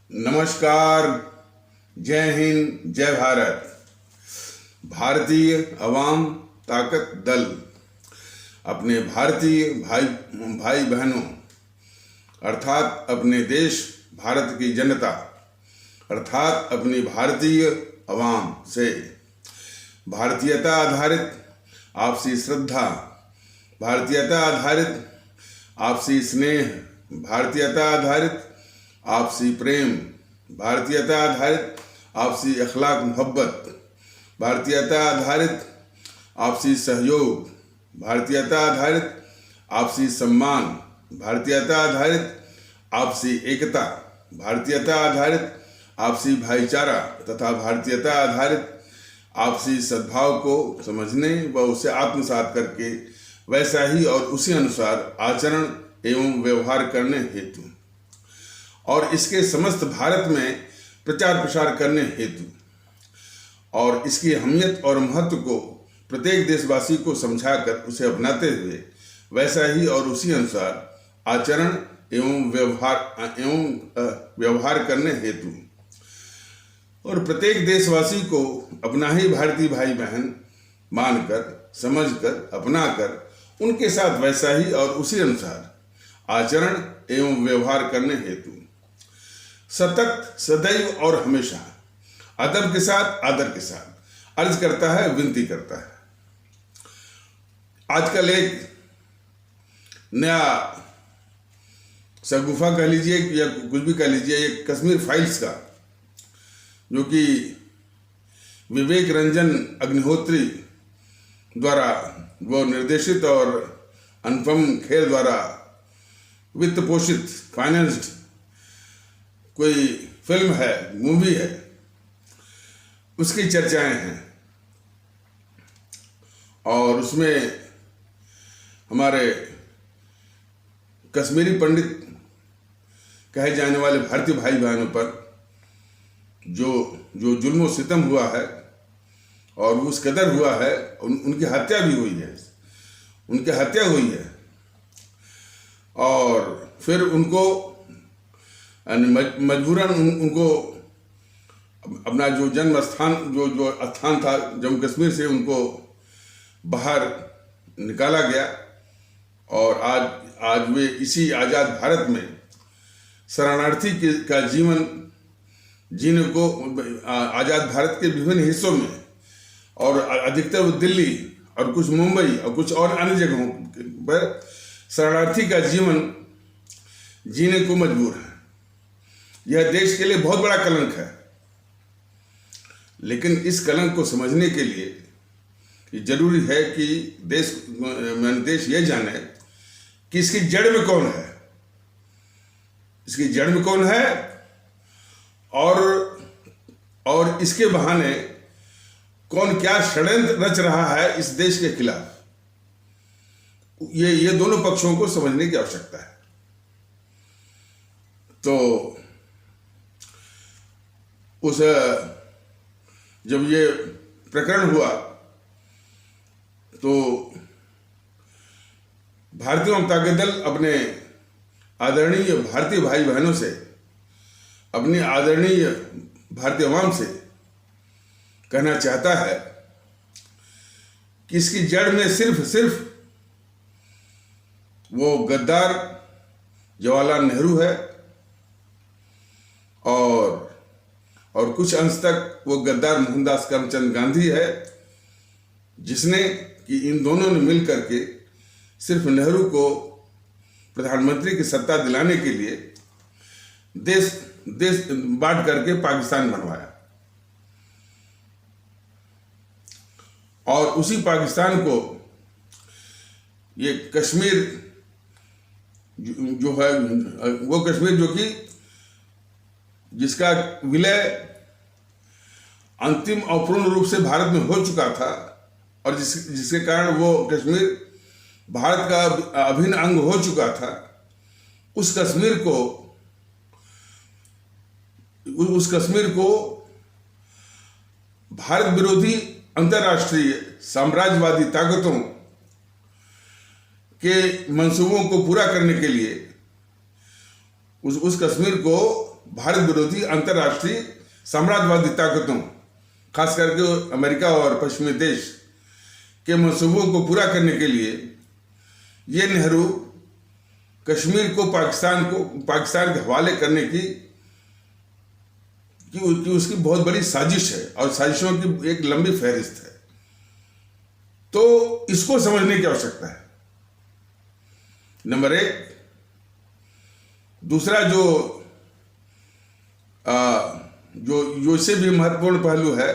नमस्कार, जय हिंद, जय भारत। भारतीय अवाम ताकत दल अपने भारतीय भाई बहनों अर्थात अपने देश भारत की जनता अर्थात अपनी भारतीय अवाम से भारतीयता आधारित आपसी श्रद्धा, भारतीयता आधारित आपसी स्नेह, भारतीयता आधारित आपसी प्रेम, भारतीयता आधारित आपसी अखलाक मोहब्बत, भारतीयता आधारित आपसी सहयोग, भारतीयता आधारित आपसी सम्मान, भारतीयता आधारित आपसी एकता, भारतीयता आधारित आपसी भाईचारा तथा भारतीयता आधारित आपसी सद्भाव को समझने व उसे आत्मसात करके वैसा ही और उसी अनुसार आचरण एवं व्यवहार करने हेतु और इसके समस्त भारत में प्रचार प्रसार करने हेतु और इसकी अहमियत और महत्व को प्रत्येक देशवासी को समझाकर उसे अपनाते हुए वैसा ही और उसी अनुसार आचरण एवं व्यवहार करने हेतु और प्रत्येक देशवासी को अपना ही भारतीय भाई बहन मानकर, समझकर, अपनाकर उनके साथ वैसा ही और उसी अनुसार आचरण एवं व्यवहार करने हेतु सतत, सदैव और हमेशा अदब के साथ, आदर के साथ अर्ज करता है, विनती करता है। आजकल एक नया शगुफा कह लीजिए या कुछ भी कह लीजिए, एक कश्मीर फाइल्स का, जो कि विवेक रंजन अग्निहोत्री द्वारा वो निर्देशित और अनुपम खेर द्वारा वित्त पोषित, फाइनेंस्ड कोई फिल्म है, मूवी है, उसकी चर्चाएं हैं और उसमें हमारे कश्मीरी पंडित कहे जाने वाले भारतीय भाई बहनों पर जो जुल्म और सितम हुआ है और उस कदर हुआ है, उनकी हत्या भी हुई है, उनकी हत्या हुई है और फिर उनको मजबूरन उनको अपना जो जन्म स्थान जो स्थान था जम्मू कश्मीर से उनको बाहर निकाला गया और आज वे इसी आज़ाद भारत में शरणार्थी का जीवन जीने को आज़ाद भारत के विभिन्न हिस्सों में और अधिकतर दिल्ली और कुछ मुंबई और कुछ और अन्य जगहों पर शरणार्थी का जीवन जीने को मजबूर है। यह देश के लिए बहुत बड़ा कलंक है, लेकिन इस कलंक को समझने के लिए जरूरी है कि देश ये जाने कि इसकी जड़ में कौन है, इसकी जड़ में कौन है और इसके बहाने कौन क्या षड्यंत्र रच रहा है इस देश के खिलाफ। ये दोनों पक्षों को समझने की आवश्यकता है। तो जब ये प्रकरण हुआ तो भारतीय जनता दल अपने आदरणीय भारतीय भाई बहनों से, अपनी आदरणीय भारतीय अवाम से कहना चाहता है कि इसकी जड़ में सिर्फ वो गद्दार जवाहरलाल नेहरू है और कुछ अंश तक वो गद्दार मोहनदास करमचंद गांधी है, जिसने कि इन दोनों ने मिल करके सिर्फ नेहरू को प्रधानमंत्री की सत्ता दिलाने के लिए देश बांट करके पाकिस्तान बनवाया और उसी पाकिस्तान को ये कश्मीर जो है, वो कश्मीर जो कि जिसका विलय अंतिम और पूर्ण रूप से भारत में हो चुका था और जिसके कारण वो कश्मीर भारत का अभिन्न अंग हो चुका था, उस कश्मीर को भारत विरोधी अंतर्राष्ट्रीय साम्राज्यवादी ताकतों के मंसूबों को पूरा करने के लिए उस कश्मीर को भारत विरोधी अंतर्राष्ट्रीय साम्राज्यवादी ताकतों, खास करके अमेरिका और पश्चिमी देश के मंसूबों को पूरा करने के लिए ये नेहरू कश्मीर को पाकिस्तान के हवाले करने की उसकी बहुत बड़ी साजिश है और साजिशों की एक लंबी फहरिस्त है। तो इसको समझने की आवश्यकता है, नंबर एक। दूसरा जो इससे भी महत्वपूर्ण पहलू है,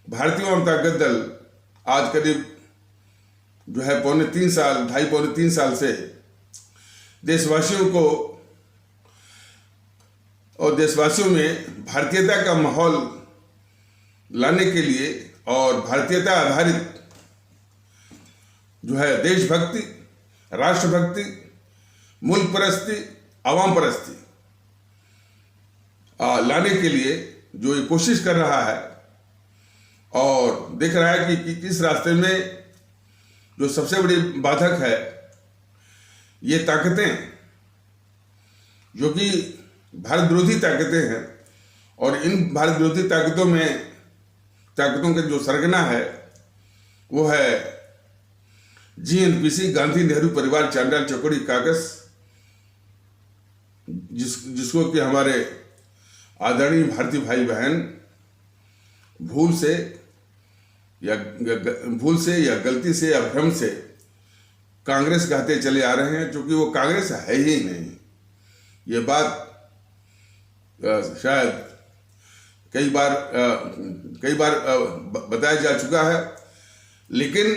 भारतीय आवाम ताकत दल आज करीब जो है पौने 3 साल से देशवासियों को और देशवासियों में भारतीयता का माहौल लाने के लिए और भारतीयता आधारित जो है देशभक्ति, राष्ट्रभक्ति, मुल्क परस्ती, आवाम परस्ती लाने के लिए जो ये कोशिश कर रहा है और देख रहा है कि किस रास्ते में जो सबसे बड़ी बाधक है, ये ताकतें जो कि भारत विरोधी ताकतें हैं, और इन भारत विरोधी ताकतों का जो सरगना है वो है GNPC, गांधी नेहरू परिवार चांडाल चौकड़ी काकस, जिसको कि हमारे आदरणीय भारतीय भाई बहन भूल से या गलती से या भ्रम से कांग्रेस कहते चले आ रहे हैं, क्योंकि वो कांग्रेस है ही नहीं। ये बात शायद कई बार बताया जा चुका है, लेकिन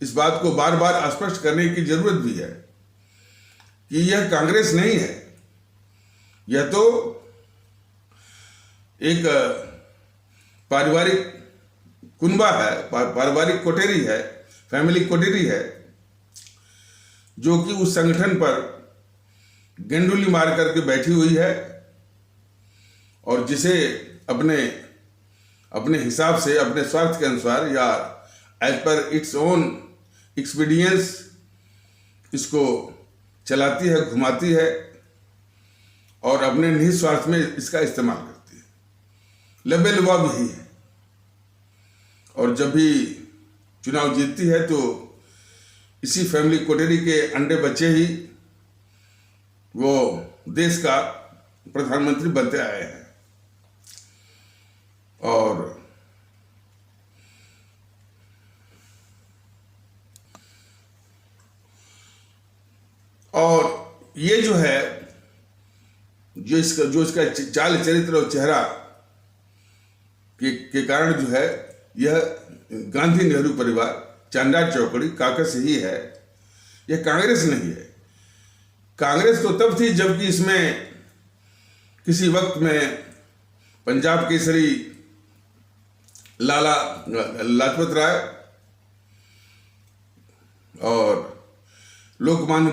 इस बात को बार बार स्पष्ट करने की जरूरत भी है कि यह कांग्रेस नहीं है, यह तो एक पारिवारिक कुनबा है, पारिवारिक कोटेरी है, फैमिली कोटेरी है, जो कि उस संगठन पर गेंडुली मार करके बैठी हुई है और जिसे अपने हिसाब से, अपने स्वार्थ के अनुसार या एज पर इट्स ओन एक्सपीडियंस इसको चलाती है, घुमाती है और अपने निहित स्वार्थ में इसका इस्तेमाल करती है। लबेलुबा भी है, और जब भी चुनाव जीतती है तो इसी फैमिली कोटेरी के अंडे बच्चे ही वो देश का प्रधानमंत्री बनते आए हैं। और ये जो है जो इसका चाल चरित्र और चेहरा के कारण जो है यह गांधी नेहरू परिवार चांडाल चौकड़ी काकस ही है, यह कांग्रेस नहीं है। कांग्रेस तो तब थी जबकि इसमें किसी वक्त में पंजाब केसरी लाला लाजपत राय और लोकमान्य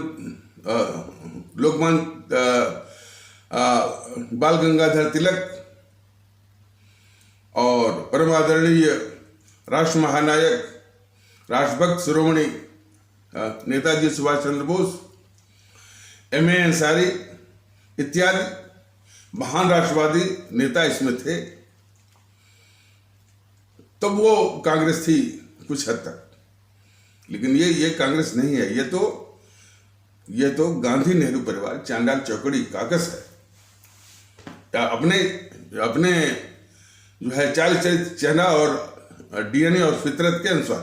बाल गंगाधर तिलक और परम आदरणीय राष्ट्र महानायक, राष्ट्रभक्त शिरोमणि नेताजी सुभाष चंद्र बोस, M.A. अंसारी इत्यादि महान राष्ट्रवादी नेता इसमें थे। तब वो कांग्रेस थी कुछ हद तक, लेकिन ये कांग्रेस नहीं है। ये तो गांधी नेहरू परिवार चांडाल चौकड़ी काकस है। अपने जो है चाल चरित्र, चेहरा और DNA और फितरत के अनुसार।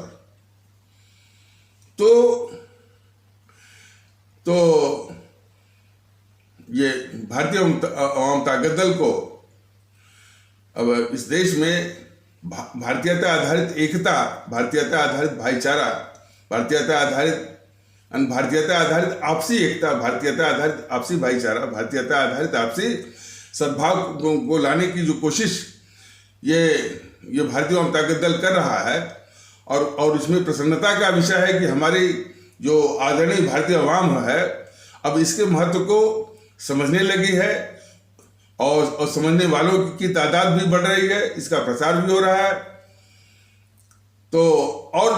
तो ये भारतीय आवाम ताकत दल को अब इस देश में भारतीयता आधारित एकता, भारतीयता आधारित भाईचारा, भारतीयता आधारित आपसी एकता, भारतीयता आधारित आपसी भाईचारा, भारतीयता आधारित आपसी सद्भाव को लाने की जो कोशिश ये भारतीय आवाम ताकत दल कर रहा है, और इसमें प्रसन्नता का विषय है कि हमारी जो आदरणीय भारतीय आवाम है अब इसके महत्व को समझने लगी है और समझने वालों की तादाद भी बढ़ रही है, इसका प्रसार भी हो रहा है। तो और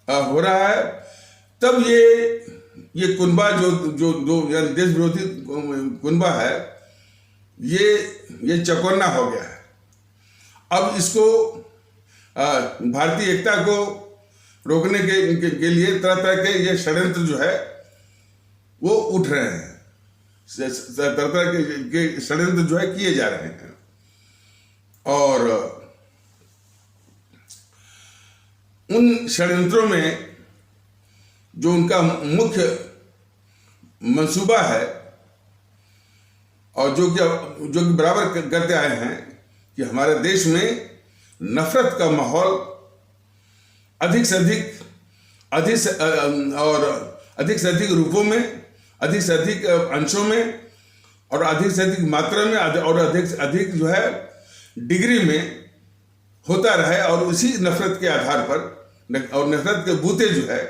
हो रहा है तब ये कुनबा जो देश विरोधी कुनबा है, ये चौकन्ना हो गया है। अब इसको भारतीय एकता को रोकने के लिए तरह तरह के ये षड्यंत्र जो है वो उठ रहे हैं, तरह तरह के षड्यंत्र जो है किए जा रहे हैं। और उन षड्यंत्रों में जो उनका मुख्य मंसूबा है और जो कि बराबर करते आए हैं कि हमारे देश में नफरत का माहौल अधिक से अधिक रूपों में, अधिक से अधिक अंशों में और अधिक से अधिक मात्रा में और अधिक से अधिक जो है डिग्री में होता रहे, और उसी नफरत के आधार पर और नफरत के बूते जो है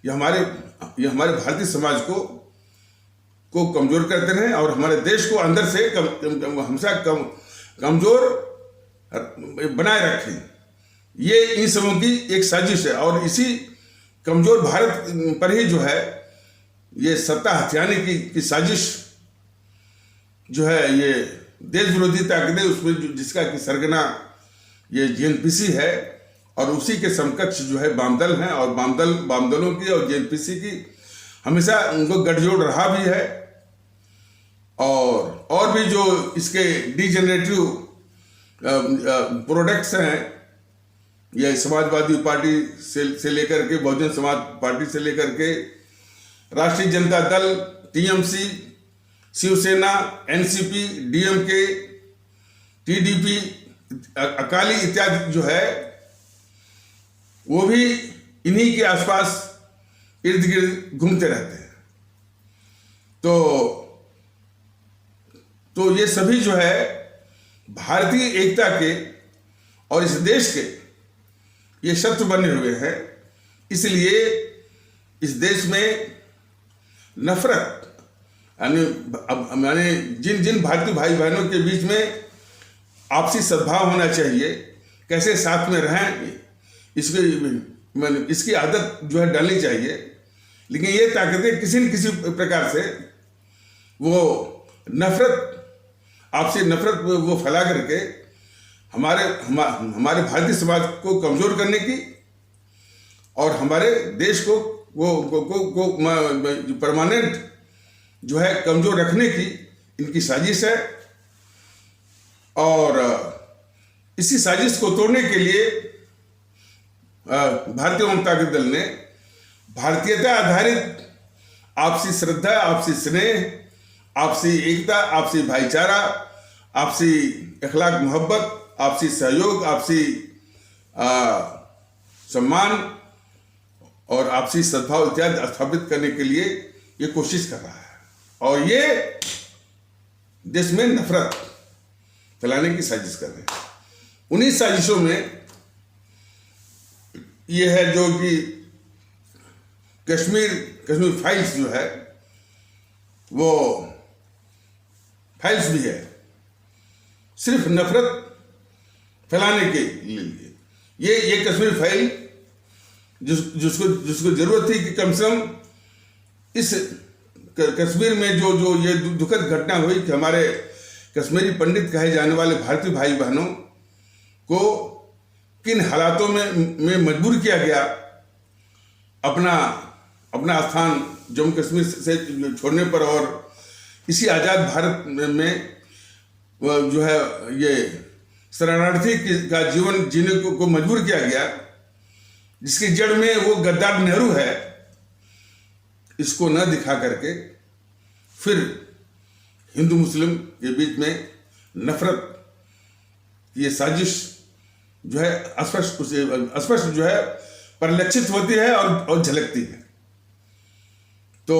ये हमारे भारतीय समाज को कमजोर करते रहे और हमारे देश को अंदर से हमेशा कमजोर बनाए रखें। ये इन सबों की एक साजिश है और इसी कमजोर भारत पर ही जो है ये सत्ता हथियाने की साजिश जो है, ये देश विरोधी ताकतें उसमें जिसका कि सरगना ये जेएनपीसी है और उसी के समकक्ष जो है वामदल हैं, और वामदलों की और जेएनपीसी की हमेशा उनको गठजोड़ रहा भी है। और भी जो इसके डिजेनरेटिव प्रोडक्ट्स हैं, ये समाजवादी पार्टी से लेकर के बहुजन समाज पार्टी से लेकर के Rashtriya Janata Dal, TMC, Shiv Sena, NCP, DMK, TDP, Akali इत्यादि जो है वो भी इन्हीं के आसपास इर्द गिर्द घूमते रहते हैं। तो ये सभी जो है भारतीय एकता के और इस देश के ये शत्रु बने हुए हैं। इसलिए इस देश में नफरत यानी जिन भारतीय भाई बहनों के बीच में आपसी सद्भाव होना चाहिए, कैसे साथ में रहें, इसकी आदत जो है डालनी चाहिए। लेकिन ये ताकतें किसी न किसी प्रकार से वो आपसी नफरत वो फैला करके हमारे भारतीय समाज को कमजोर करने की और हमारे देश को परमानेंट जो है कमजोर रखने की इनकी साजिश है। और इसी साजिश को तोड़ने के लिए भारतीय जनता दल ने भारतीयता आधारित आपसी श्रद्धा, आपसी स्नेह, आपसी एकता, आपसी भाईचारा, आपसी अखलाक मोहब्बत, आपसी सहयोग, आपसी सम्मान और आपसी सद्भाव इत्यादि स्थापित करने के लिए ये कोशिश कर रहा है। और ये देश में नफरत फैलाने की साजिश कर रहे हैं। उन्हीं साजिशों में ये है जो कि कश्मीर फाइल्स जो है वो फाइल्स भी है सिर्फ नफरत फैलाने के लिए। ये कश्मीर फाइल जिसको जरूरत थी कि कम से कम इस कश्मीर में जो ये दुखद घटना हुई कि हमारे कश्मीरी पंडित कहे जाने वाले भारतीय भाई बहनों को किन हालातों में मजबूर किया गया अपना स्थान जम्मू कश्मीर से छोड़ने पर, और इसी आज़ाद भारत में जो है ये शरणार्थी का जीवन जीने को मजबूर किया गया, जिसकी जड़ में वो गद्दार नेहरू है। इसको न दिखा करके फिर हिंदू मुस्लिम के बीच में नफरत ये साजिश जो है स्पष्ट जो है परिलक्षित होती है और झलकती है। तो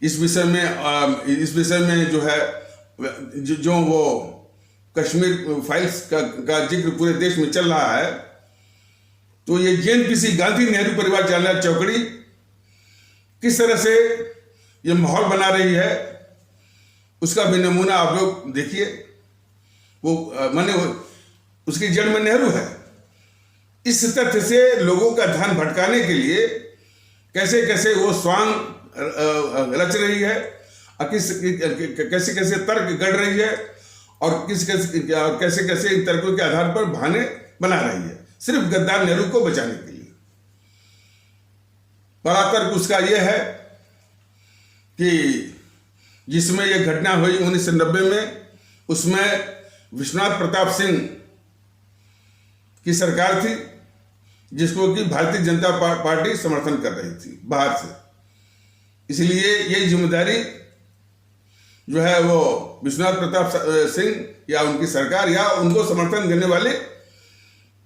इस विषय में जो है जो वो कश्मीर फाइल्स का जिक्र पूरे देश में चल रहा है, तो ये जेएनपीसी गांधी नेहरू परिवार चालना चौकड़ी किस तरह से ये माहौल बना रही है उसका भी नमूना आप लोग देखिए। उसकी जड़ में नेहरू है। इस तथ्य से लोगों का ध्यान भटकाने के लिए कैसे कैसे वो स्वांग रच रही है कैसे कैसे तर्क गढ़ रही है और कैसे कैसे इन तर्कों के आधार पर बहाने बना रही है सिर्फ गद्दार नेहरू को बचाने के लिए। बड़ा तर्क उसका यह है कि जिसमें यह घटना हुई 1990 में, उसमें विश्वनाथ प्रताप सिंह की सरकार थी जिसको कि भारतीय जनता पार्टी समर्थन कर रही थी बाहर से, इसलिए ये जिम्मेदारी जो है वो विश्वनाथ प्रताप सिंह या उनकी सरकार या उनको समर्थन देने वाले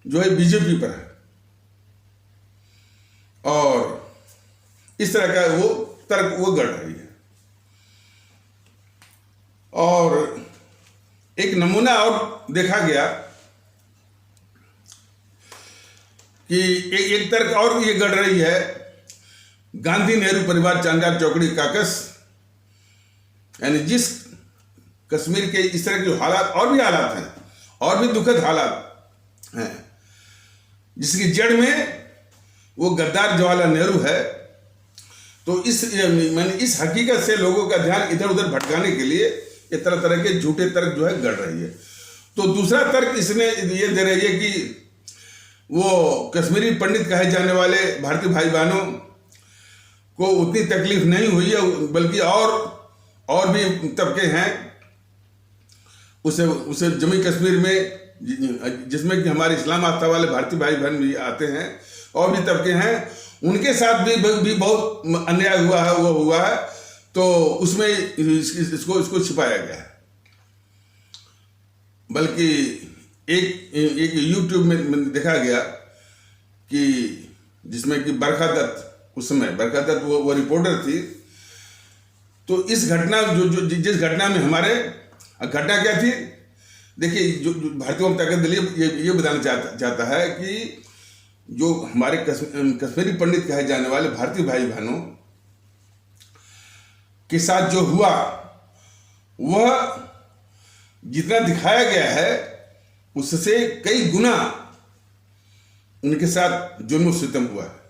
जो है बीजेपी पर है। और इस तरह का वो तर्क वो गढ़ रही है। और एक नमूना और देखा गया कि एक तर्क और ये गढ़ रही है, गांधी नेहरू परिवार चांदार चौकड़ी काकस, यानी जिस कश्मीर के इस तरह के हालात और भी हालात हैं और भी दुखद हालात हैं, जिसकी जड़ में वो गद्दार जवाहरलाल नेहरू है, तो इस हकीकत से लोगों का ध्यान इधर उधर भटकाने के लिए ये तरह तरह के झूठे तर्क जो है गढ़ रही है। तो दूसरा तर्क इसमें ये दे रही है कि वो कश्मीरी पंडित कहे जाने वाले भारतीय भाई बहनों को उतनी तकलीफ नहीं हुई है, बल्कि और भी तबके हैं उसे जम्मू कश्मीर में, जिसमें कि हमारे इस्लाम आस्था वाले भारतीय भाई बहन भी आते हैं, और भी तबके हैं, उनके साथ भी बहुत अन्याय हुआ है, वो हुआ है, तो उसमें इसको छिपाया गया है। बल्कि एक यूट्यूब में देखा गया कि जिसमें कि बरखा दत्त, उस समय बरखा दत्त वो रिपोर्टर थी, तो इस घटना जिस घटना में हमारे घटना क्या थी, देखिए जो भारतीय जनता दल ये बताना चाहता है कि जो हमारे कश्मीरी पंडित कहे जाने वाले भारतीय भाई बहनों के साथ जो हुआ, वह जितना दिखाया गया है उससे कई गुना उनके साथ जुल्म सितम हुआ है।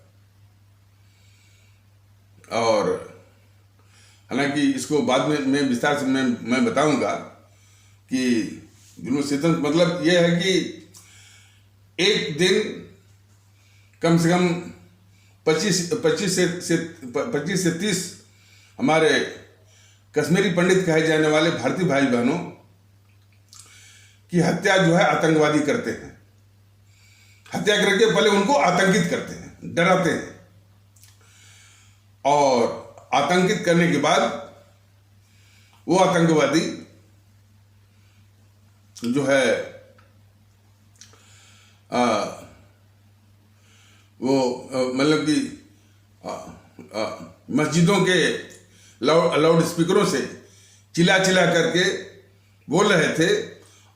और हालांकि इसको बाद में मैं विस्तार से मैं बताऊंगा कि जुल्म सितम मतलब यह है कि एक दिन कम से कम 25 से 30 हमारे कश्मीरी पंडित कहे जाने वाले भारतीय भाई बहनों की हत्या जो है आतंकवादी करते हैं। हत्या करके पहले उनको आतंकित करते हैं, डराते हैं, और आतंकित करने के बाद वो आतंकवादी जो है वो मतलब कि मस्जिदों के लाउड स्पीकरों से चिल्ला करके बोल रहे थे।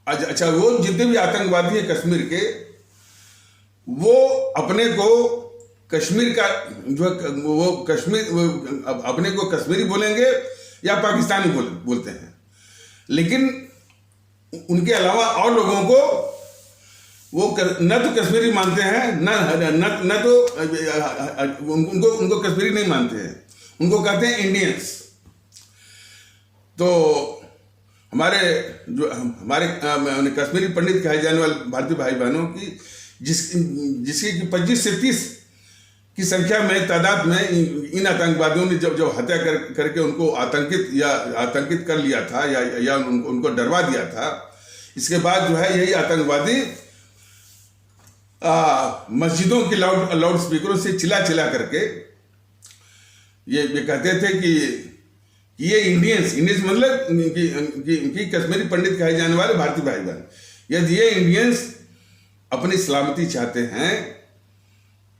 अच्छा, वो जितने भी आतंकवादी हैं कश्मीर के, वो अपने को कश्मीर का जो वो कश्मीर अपने को कश्मीरी बोलेंगे या पाकिस्तानी बोलते हैं, लेकिन उनके अलावा और लोगों को वो न तो कश्मीरी मानते हैं, न तो उनको कश्मीरी नहीं मानते हैं, उनको कहते हैं इंडियंस। तो हमारे कश्मीरी पंडित कहे जाने वाले भारतीय भाई बहनों की जिसकी 25 से 30 की संख्या में तादाद में इन आतंकवादियों ने जब हत्या करके उनको आतंकित कर लिया था या उनको डरवा दिया था, इसके बाद जो है यही आतंकवादी मस्जिदों के लाउड स्पीकरों से चिल्ला करके ये कहते थे कि ये इंडियंस मतलब कि कश्मीरी पंडित कहे जाने वाले भारतीय भाई बहन, यदि ये इंडियंस अपनी सलामती चाहते हैं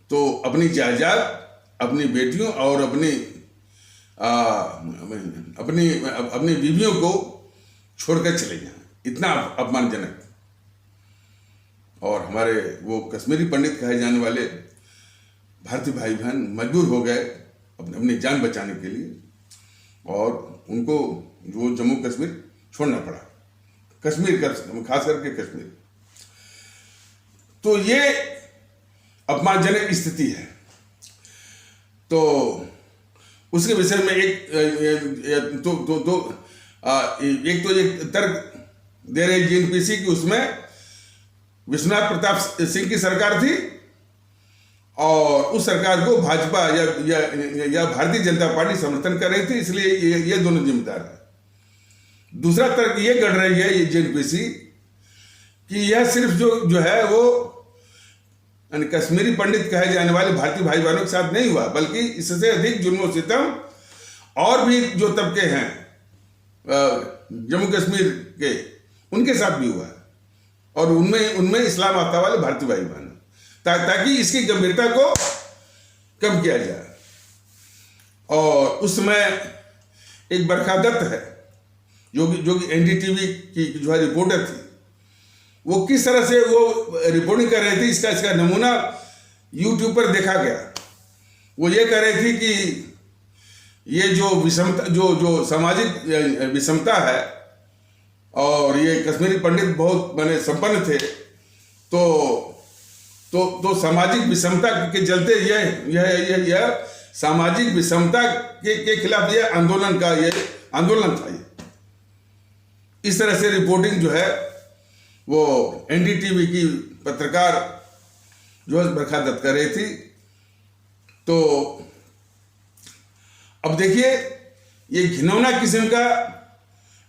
तो अपनी जायदाद, अपनी बेटियों और अपनी बीवियों को छोड़कर चले जाएं। इतना अपमानजनक। और हमारे वो कश्मीरी पंडित कहे जाने वाले भारतीय भाई बहन मजबूर हो गए अपनी जान बचाने के लिए, और उनको जो जम्मू कश्मीर छोड़ना पड़ा, कश्मीर खास करके कश्मीर। तो ये अपमानजनक स्थिति है। तो उसके विषय में एक तो ये तर्क दे रहे जेएनपीसी की, उसमें विश्वनाथ प्रताप सिंह की सरकार थी और उस सरकार को भाजपा या भारतीय जनता पार्टी समर्थन कर रही थी, इसलिए ये दोनों जिम्मेदार है। दूसरा तर्क ये गढ़ रही है ये जेएनपीसी कि यह सिर्फ जो है वो कश्मीरी पंडित कहे जाने वाले भारतीय भाई बहनों के साथ नहीं हुआ, बल्कि इससे अधिक जुल्म सितम और भी जो तबके हैं जम्मू कश्मीर के, उनके साथ भी हुआ है और उनमें इस्लाम आता वाले भारतीय भाई बहन, ताकि इसकी गंभीरता को कम किया जाए। और उसमें एक बरखा दत्त है जो कि एनडीटीवी की जो है रिपोर्टर थी, वो किस तरह से वो रिपोर्टिंग कर रही थी, इसका नमूना यूट्यूब पर देखा गया। वो ये कह रही थी कि ये जो विषमता जो सामाजिक विषमता है, और ये कश्मीरी पंडित बहुत बने संपन्न थे, तो सामाजिक विषमता के चलते यह सामाजिक विषमता के खिलाफ ये आंदोलन था। ये इस तरह से रिपोर्टिंग जो है वो एनडीटीवी की पत्रकार जो है बरखा दत्त कर रही थी। तो अब देखिए, ये घिनौना किस्म का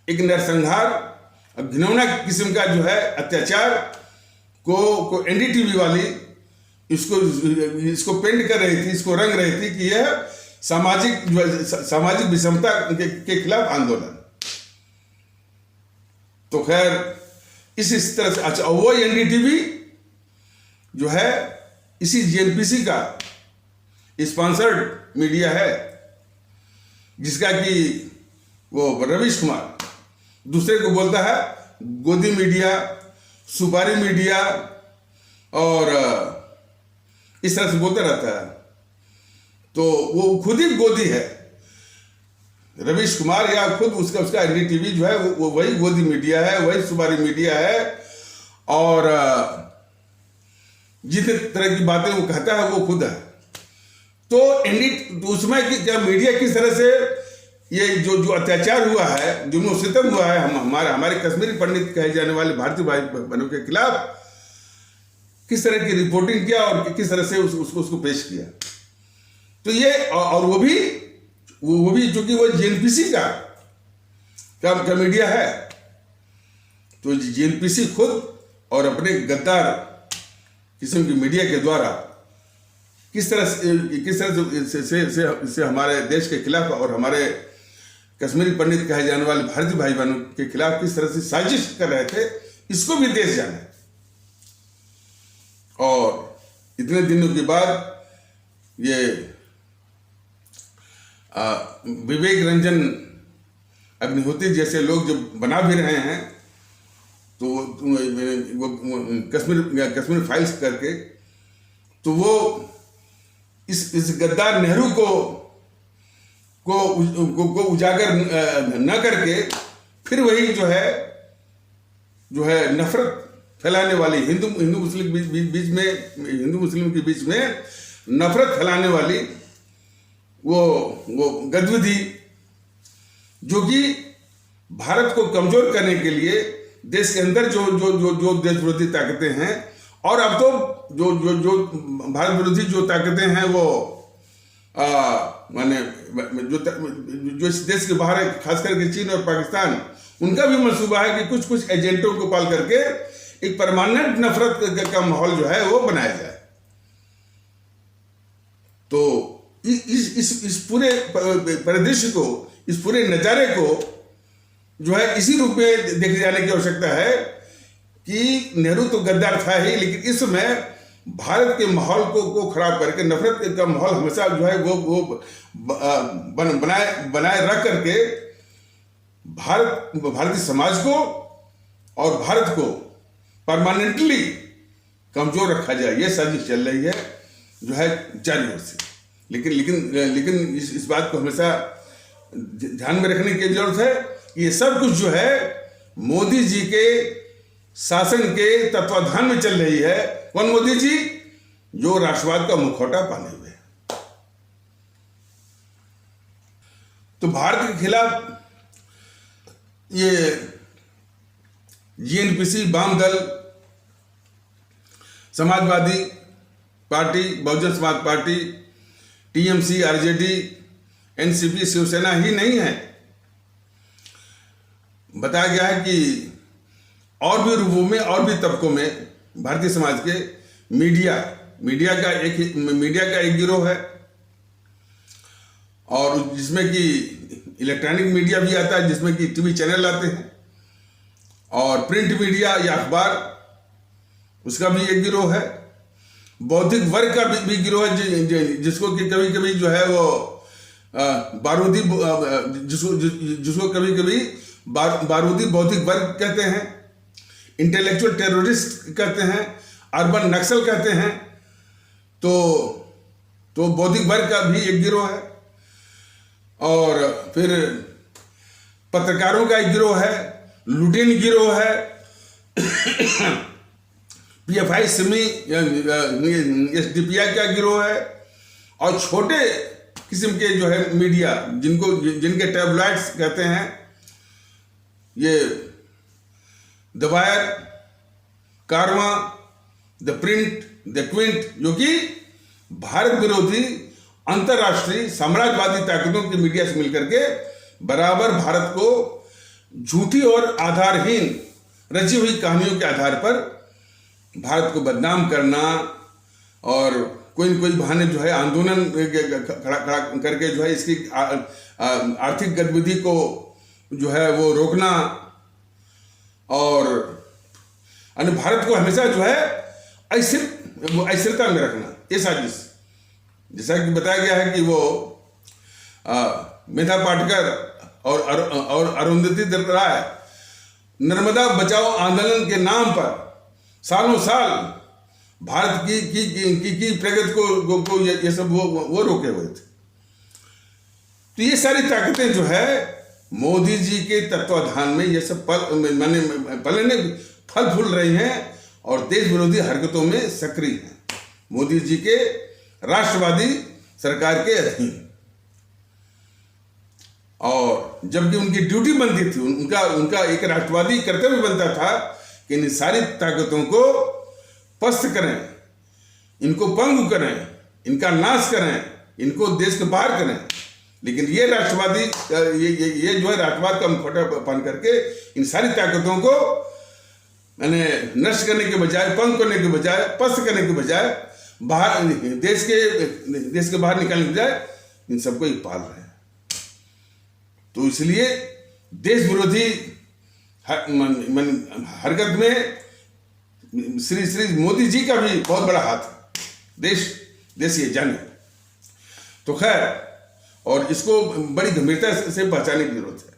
एक नरसंहार, घिनौना किस्म का जो है अत्याचार को एनडीटीवी वाली इसको पेंट कर रही थी, इसको रंग रही थी कि यह सामाजिक विषमता के खिलाफ आंदोलन। तो खैर इस तरह से, अच्छा, वो एनडीटीवी जो है इसी जेएनपीसी का स्पॉन्सर्ड मीडिया है, जिसका कि वो रवीश कुमार दूसरे को बोलता है गोदी मीडिया, सुपारी मीडिया, और इस तरह से बोलता रहता है। तो वो खुद ही गोदी है रवीश कुमार, या खुद उसका एनडीटीवी जो है वो वही गोदी मीडिया है, वही सुपारी मीडिया है। और जिस तरह की बातें वो कहता है वो खुद है। तो उसमें क्या मीडिया किस तरह से ये जो अत्याचार हुआ है, जुल्म सितम हुआ है हमारे कश्मीरी पंडित कहे जाने वाले भारतीय भाई बहनों के खिलाफ, किस तरह की रिपोर्टिंग किया और किस तरह से उसको पेश किया। तो ये, और वो भी चूंकि वो जेएनपीसी का मीडिया है, तो जेएनपीसी खुद और अपने गद्दार किस्म की मीडिया के द्वारा किस तरह से हमारे देश के खिलाफ और हमारे कश्मीरी पंडित कहे जाने वाले भारतीय भाई बहनों के खिलाफ किस तरह से साजिश कर रहे थे, इसको भी देश जाने। और इतने दिनों के बाद ये विवेक रंजन अग्निहोत्री जैसे लोग जब बना भी रहे हैं, तो वो कश्मीर फाइल्स करके, तो वो इस गद्दार नेहरू को उजागर न करके फिर वही जो है नफरत फैलाने वाली हिंदू मुस्लिम के बीच में नफरत फैलाने वाली वो गतिविधि, जो कि भारत को कमजोर करने के लिए देश के अंदर जो देश विरोधी ताकतें हैं, और अब तो जो भारत विरोधी जो ताकतें हैं वो माने जो इस देश के बाहर है, खास करके चीन और पाकिस्तान, उनका भी मंसूबा है कि कुछ एजेंटों को पाल करके एक परमानेंट नफरत का माहौल जो है वो बनाया जाए। तो इस पूरे परिदृश्य को, इस पूरे नजारे को जो है इसी रूप में देखे जाने की आवश्यकता है कि नेहरू तो गद्दार था ही, लेकिन इसमें भारत के माहौल को खराब करके नफरत का माहौल हमेशा जो है वो बनाए रख करके भारतीय समाज को और भारत को परमानेंटली कमजोर रखा जाए, ये साजिश चल रही है जो है 4 वर्ष से। लेकिन इस बात को हमेशा ध्यान में रखने की जरूरत है कि ये सब कुछ जो है मोदी जी के शासन के तत्वाधान में चल रही है। कौन मोदी जी? जो राष्ट्रवाद का मुखौटा पहने हुए। तो भारत के खिलाफ ये जीएनपीसी, वाम दल, Samajwadi party, Bahujan Samaj party, TMC, RJD, NCP, Shiv Sena ही नहीं है। बताया गया है कि और भी रूपों में, और भी तबकों में भारतीय समाज के मीडिया का एक गिरोह है, और जिसमें कि इलेक्ट्रॉनिक मीडिया भी आता है, जिसमें कि टीवी चैनल आते हैं, और प्रिंट मीडिया या अखबार, उसका भी एक गिरोह है। बौद्धिक वर्ग का भी गिरोह है, जिसको कि कभी कभी जो है वो बारूदी, जिसको कभी कभी बारूदी बौद्धिक वर्ग कहते हैं, इंटेलेक्चुअल टेररिस्ट कहते हैं, अर्बन नक्सल कहते हैं। तो बौद्धिक वर्ग का भी एक गिरोह है। और फिर पत्रकारों का एक गिरोह है, लुटेन गिरोह है, पीएफआई, सिमी, एसडीपीआई का गिरोह है, और छोटे किस्म के जो है मीडिया, जिनके टैबलॉइड्स कहते हैं, ये द वायर, कारवा, द प्रिंट, द क्विंट, जो कि भारत विरोधी अंतर्राष्ट्रीय साम्राज्यवादी ताकतों की मीडिया से मिलकर के बराबर भारत को झूठी और आधारहीन रची हुई कहानियों के आधार पर भारत को बदनाम करना, और कोई न कोई बहाने जो है आंदोलन खड़ा करके जो है इसकी आर्थिक गतिविधि को जो है वो रोकना, और भारत को हमेशा जो है अस्थिरता में रखना, ये साजिश। जैसा कि बताया गया है कि वो मेधा पाटकर और अरुंधति राय नर्मदा बचाओ आंदोलन के नाम पर सालों साल भारत की प्रगति को ये सब वो रोके हुए थे। तो ये सारी ताकतें जो है मोदी जी के तत्वाधान में ये सब फल फूल रही हैं और देश विरोधी हरकतों में सक्रिय हैं, मोदी जी के राष्ट्रवादी सरकार के अधीन। और जबकि उनकी ड्यूटी बनती थी, उनका एक राष्ट्रवादी कर्तव्य बनता था कि इन सारी ताकतों को पस्त करें, इनको पंगु करें, इनका नाश करें, इनको देश के बाहर करें। लेकिन ये राष्ट्रवादी ये जो है राष्ट्रवाद का मुखौटा पहन करके इन सारी ताकतों को मैंने नष्ट करने के बजाय, पंग करने के बजाय, पस्त करने के बजाय, बाहर देश के बाहर निकालने के बजाय इन सबको ही पाल रहे हैं। तो इसलिए देश विरोधी हरकत में श्री मोदी जी का भी बहुत बड़ा हाथ है, देश ये जाने। तो खैर, और इसको बड़ी गंभीरता से पहचानने की जरूरत है।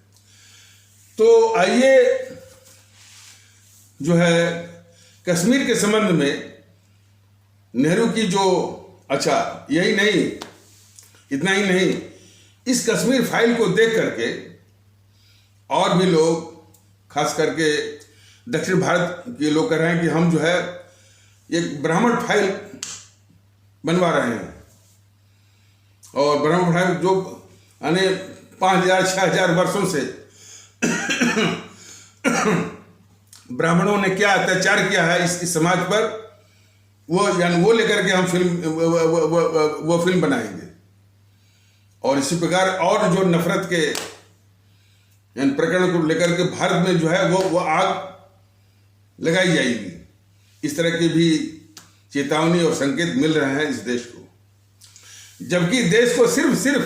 तो आइए जो है कश्मीर के संबंध में नेहरू की जो, अच्छा यही नहीं, इतना ही नहीं, इस कश्मीर फाइल को देख करके और भी लोग, खास करके दक्षिण भारत के लोग कह रहे हैं कि हम जो है एक ब्राह्मण फाइल बनवा रहे हैं। और ब्राह्मण फाइल जो यानी 5000-6000 वर्षों से ब्राह्मणों ने क्या अत्याचार किया है इस समाज पर, वो लेकर के हम फिल्म बनाएंगे। और इसी प्रकार और जो नफरत के प्रकरण को लेकर के भारत में जो है वो आग लगाई जाएगी। इस तरह की भी चेतावनी और संकेत मिल रहे हैं इस देश को, जबकि देश को सिर्फ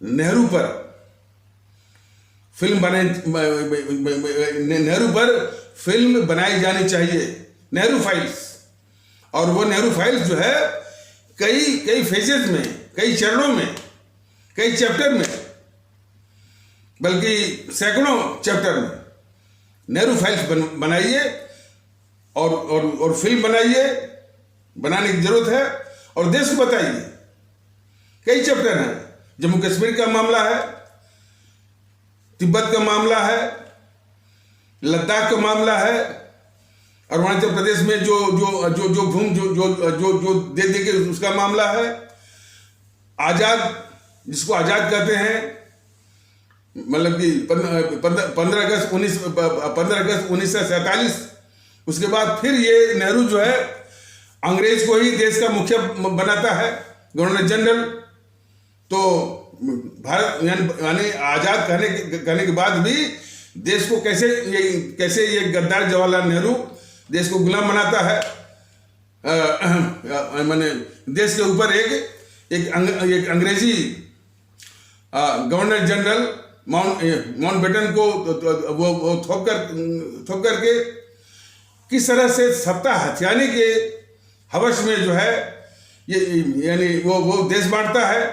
नेहरू पर फिल्म बनाई जानी चाहिए, नेहरू फाइल्स। और वो नेहरू फाइल्स जो है कई फेजेस में, कई चरणों में, कई चैप्टर में, बल्कि सैकड़ों चैप्टर में नेहरू फाइल्स बनाइए और फिल्म बनाइए, बनाने की जरूरत है। और देश को बताइए, कई चैप्टर हैं। जम्मू कश्मीर का मामला है, तिब्बत का मामला है, लद्दाख का मामला है, अरुणाचल प्रदेश में जो भूमि जो दे के उसका मामला है, आजाद जिसको आज़ाद कहते हैं, मतलब कि 15 अगस्त 1947। उसके बाद फिर ये नेहरू जो है अंग्रेज को ही देश का मुखिया बनाता है, गवर्नर जनरल। तो भारत यानी आज़ाद कहने के बाद भी देश को कैसे ये गद्दार जवाहरलाल नेहरू देश को गुलाम बनाता है। मैंने देश के ऊपर एक अंग्रेजी गवर्नर जनरल माउंटबेटन को वो थोप करके किस तरह से सत्ता हथियाने के हवस में जो है ये यानी वो देश बांटता है,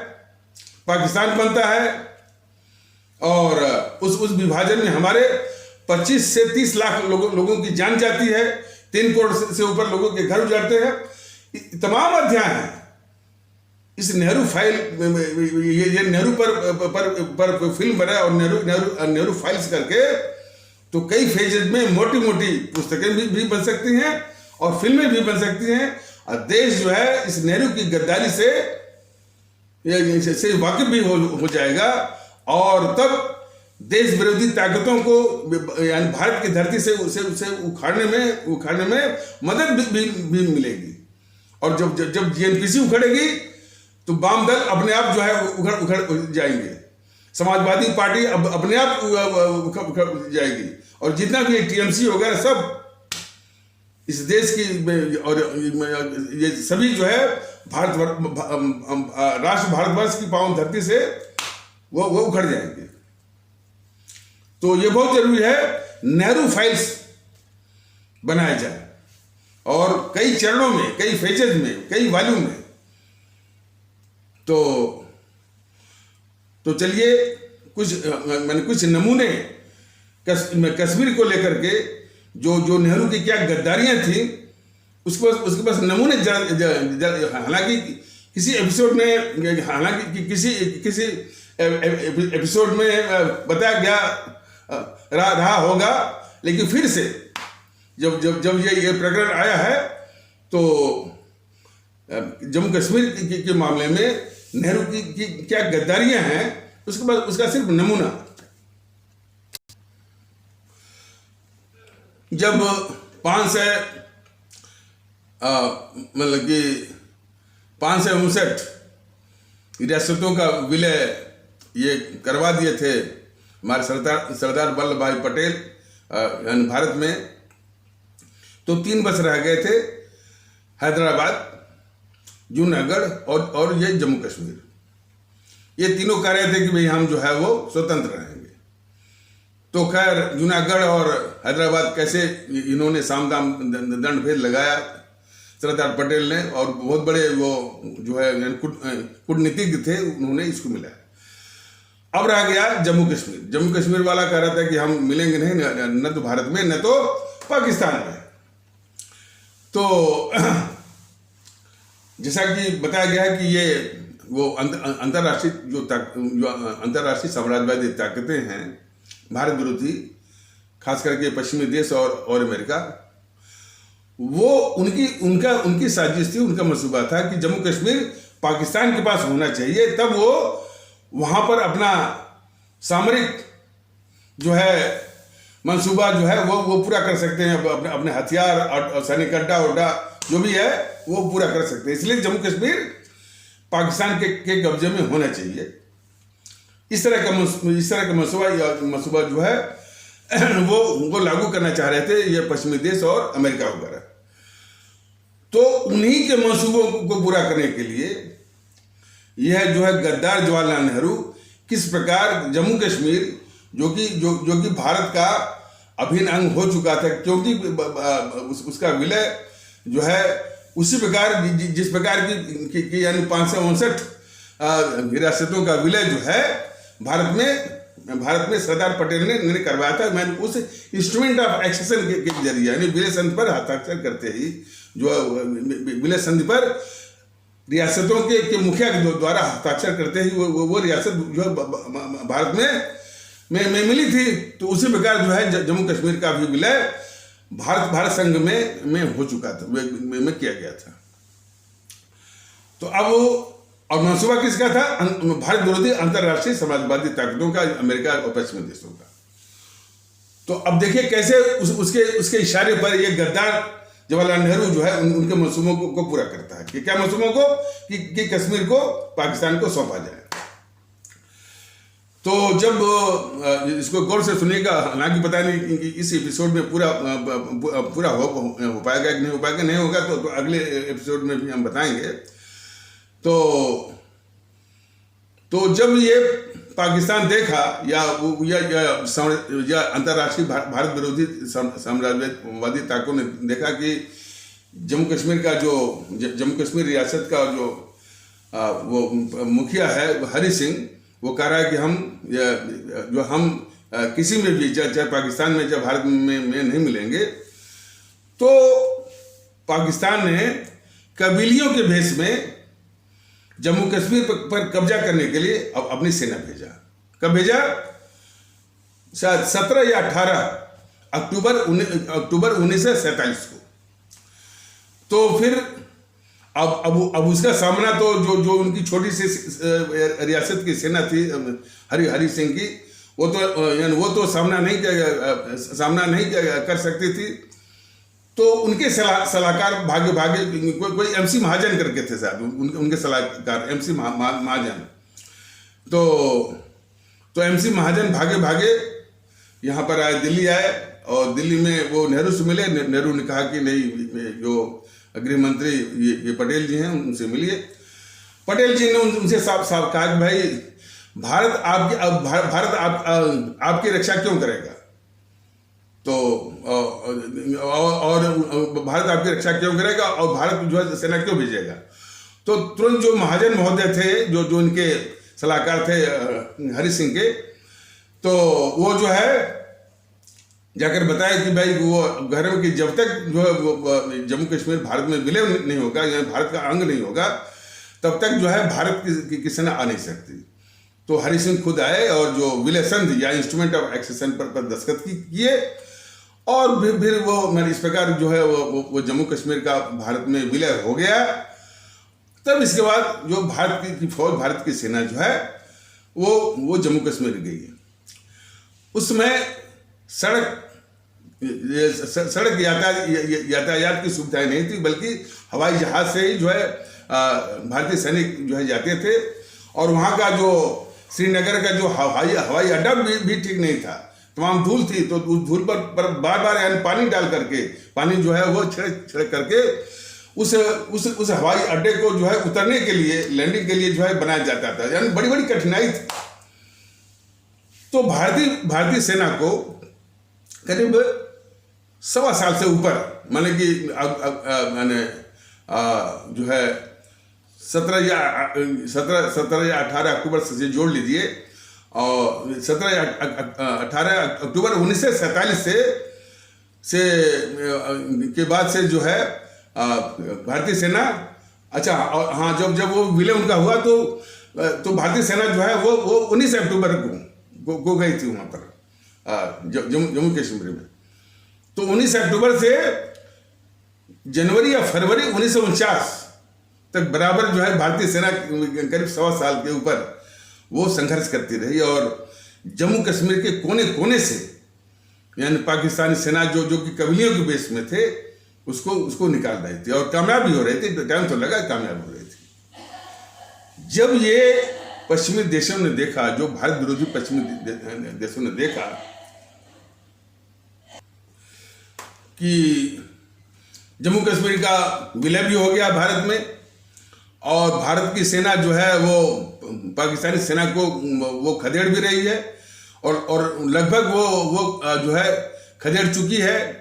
पाकिस्तान बनता है। और उस विभाजन में हमारे 25 से 30 लाख लोगों की जान जाती है, 3 करोड़ से ऊपर लोगों के घर उजाड़ते हैं। तमाम अध्याय हैं इस नेहरू फाइल, ये नेहरू पर फिल्म बना और नेहरू फाइल्स करके तो कई फेजेज में मोटी मोटी पुस्तकें भी बन सकती हैं और फिल्में भी बन सकती हैं। और देश जो है इस नेहरू की गद्दारी से वाकिफ भी हो जाएगा और तब देश विरोधी ताकतों को यानी भारत की धरती से उसे उखाड़ने में मदद भी मिलेगी। और जब जीएनपीसी उखड़ेगी तो वाम दल अपने आप जो है उखड़ जाएंगे, समाजवादी पार्टी अपने आप उखड़ जाएगी और जितना भी टीएमसी वगैरह सब इस देश की और ये सभी जो है राष्ट्र भारतवर्ष की पावन धरती से वो उखड़ जाएंगे। तो ये बहुत जरूरी है नेहरू फाइल्स बनाया जाए और कई चरणों में, कई फेजेज में, कई वॉल्यूम में। तो चलिए कुछ नमूने कश्मीर को लेकर के जो नेहरू की क्या गद्दारियां थी उसके पास नमूने हालांकि किसी एपिसोड में बताया गया रहा होगा, लेकिन फिर से जब ये प्रकरण आया है तो जम्मू कश्मीर के मामले में नेहरू की क्या गद्दारियां हैं उसका सिर्फ नमूना। जब 559 रियासतों का विलय ये करवा दिए थे हमारे सरदार वल्लभ भाई पटेल भारत में, तो 3 बस रह गए थे, हैदराबाद, जूनागढ़ और ये जम्मू कश्मीर। ये तीनों कह रहे थे कि भाई हम जो है वो स्वतंत्र रहेंगे। तो खैर जूनागढ़ और हैदराबाद कैसे इन्होंने सामदाम दंड भेद लगाया सरदार पटेल ने, और बहुत बड़े वो जो है कूटनीतिज्ञ थे, उन्होंने इसको मिलाया। अब रह गया जम्मू कश्मीर। जम्मू कश्मीर वाला कह रहा था कि हम मिलेंगे नहीं, न तो भारत में न तो पाकिस्तान में। तो जैसा कि बताया गया है कि ये वो अंतर्राष्ट्रीय साम्राज्यवादी ताकतें हैं भारत विरोधी, खास करके पश्चिमी देश और अमेरिका, वो उनकी साजिश थी, उनका मंसूबा था कि जम्मू कश्मीर पाकिस्तान के पास होना चाहिए, तब वो वहां पर अपना सामरिक जो है मंसूबा जो है वो पूरा कर सकते हैं, अपने हथियार और सैनिक अड्डा जो भी है वो पूरा कर सकते हैं। इसलिए जम्मू कश्मीर पाकिस्तान के कब्जे में होना चाहिए। इस तरह का मंसूबा जो है वो लागू करना चाह रहे थे ये पश्चिमी देश और अमेरिका वगैरह। तो उन्हीं के मंसूबों को पूरा करने के लिए यह जो है गद्दार जवाहरलाल नेहरू किस प्रकार जम्मू कश्मीर जो कि भारत का अभिन्न अंग हो चुका था, क्योंकि उसका विलय जो है उसी प्रकार जिस प्रकार की यानी 559 रियासतों का विलय जो है भारत में सरदार पटेल ने करवाया था। मैंने उस इंस्ट्रूमेंट ऑफ एक्सेशन के जरिए यानी विलय संधि पर हस्ताक्षर करते ही जो विलय संधि पर रियासतों के मुखिया के द्वारा हस्ताक्षर करते ही वो रियासत जो है भारत में मिली थी। तो उसी प्रकार जो है जम्मू कश्मीर का भी विलय भारत संघ में हो चुका था, में किया गया था। तो अब और मंसूबा किसका था? भारत विरोधी अंतर्राष्ट्रीय समाजवादी ताकतों का, अमेरिका और पश्चिमी देशों का। तो अब देखिए कैसे उसके इशारे पर ये गद्दार जवाहरलाल नेहरू जो है उनके मंसूबों को पूरा करता है। कि क्या मंसूबों को? कि कश्मीर को पाकिस्तान को सौंपा जाए। तो जब इसको गौर से सुनिएगा, हालांकि पता नहीं कि इस एपिसोड में पूरा हो पाएगा कि नहीं हो पाएगा। नहीं होगा तो अगले एपिसोड में भी हम बताएंगे। तो जब ये पाकिस्तान देखा या अंतर्राष्ट्रीय भारत विरोधी साम्राज्यवादी ताकतों ने देखा कि जम्मू कश्मीर रियासत का जो वो मुखिया है हरि सिंह, वो कह रहा है कि हम किसी में भी, चाहे पाकिस्तान में चाहे भारत में नहीं मिलेंगे। तो पाकिस्तान ने कबीलियों के भेष में जम्मू कश्मीर पर कब्जा करने के लिए अब अपनी सेना भेजा। कब भेजा? शायद 17 या 18 अक्टूबर 1947 को। तो फिर अब उसका सामना तो जो उनकी छोटी सी रियासत की सेना थी हरि सिंह की, वो तो सामना नहीं कर सकती थी। तो उनके सलाहकार भागे कोई MC महाजन करके थे शायद, उनके सलाहकार MC महाजन। तो MC महाजन भागे यहाँ पर आए, दिल्ली आए, और दिल्ली में वो नेहरू से मिले। नेहरू ने कहा कि नहीं, जो गृह मंत्री ये पटेल जी हैं, उनसे मिलिए। पटेल जी ने उनसे साफ कहा कि भाई भारत आपकी रक्षा क्यों करेगा? तो और भारत आपकी रक्षा क्यों करेगा और भारत जो है सेना क्यों भेजेगा? तो तुरंत जो महाजन महोदय थे, जो उनके सलाहकार थे हरि सिंह के, तो वो जो है जाकर बताया कि भाई वो घर में कि जब तक जो है जम्मू कश्मीर भारत में विलय नहीं होगा, या भारत का अंग नहीं होगा, तब तक जो है भारत की सेना आ नहीं सकती। तो हरि सिंह खुद आए और जो विलय संधि या इंस्ट्रूमेंट ऑफ एक्सेशन पर दस्तखत किए, और फिर वो इस प्रकार जो है वो जम्मू कश्मीर का भारत में विलय हो गया। तब इसके बाद जो भारत की फौज, भारत की सेना जो है वो जम्मू कश्मीर गई। उसमें सड़क यातायात की सुविधाएं नहीं थी, बल्कि हवाई जहाज से ही जो है भारतीय सैनिक जो है जाते थे। और वहाँ का जो श्रीनगर का जो हवाई अड्डा भी ठीक नहीं था, तमाम धूल थी। तो उस धूल पर बार यानी पानी डाल करके, पानी जो है वो छिड़क करके उस हवाई अड्डे को जो है उतरने के लिए, लैंडिंग के लिए जो है बनाया जाता था। यानी बड़ी कठिनाई थी। तो भारतीय सेना को करीब 1.25 साल से ऊपर, माने कि जो है 17 या 18 अक्टूबर से जोड़ लीजिए, और 17 या 18 अक्टूबर 1947 से के बाद से जो है भारतीय सेना, अच्छा हाँ, जब वो विलय उनका हुआ तो भारतीय सेना जो है वो 19 अक्टूबर को गई थी वहाँ पर जम्मू कश्मीर में। तो 19 अक्टूबर से जनवरी या फरवरी 1949 तक बराबर जो है भारतीय सेना करीब 1.25 साल के ऊपर वो संघर्ष करती रही, और जम्मू कश्मीर के कोने कोने से, यानी पाकिस्तानी सेना जो कि कबीलियों के बेस में थे, उसको निकाल रही थी, और कामयाब भी हो रही थी। टाइम तो लगा, कामयाब हो रही थी। जब ये पश्चिमी देशों ने देखा, जो भारत विरोधी पश्चिमी देशों ने देखा कि जम्मू कश्मीर का विलय भी हो गया भारत में, और भारत की सेना जो है वो पाकिस्तानी सेना को वो खदेड़ भी रही है, और लगभग वो जो है खदेड़ चुकी है।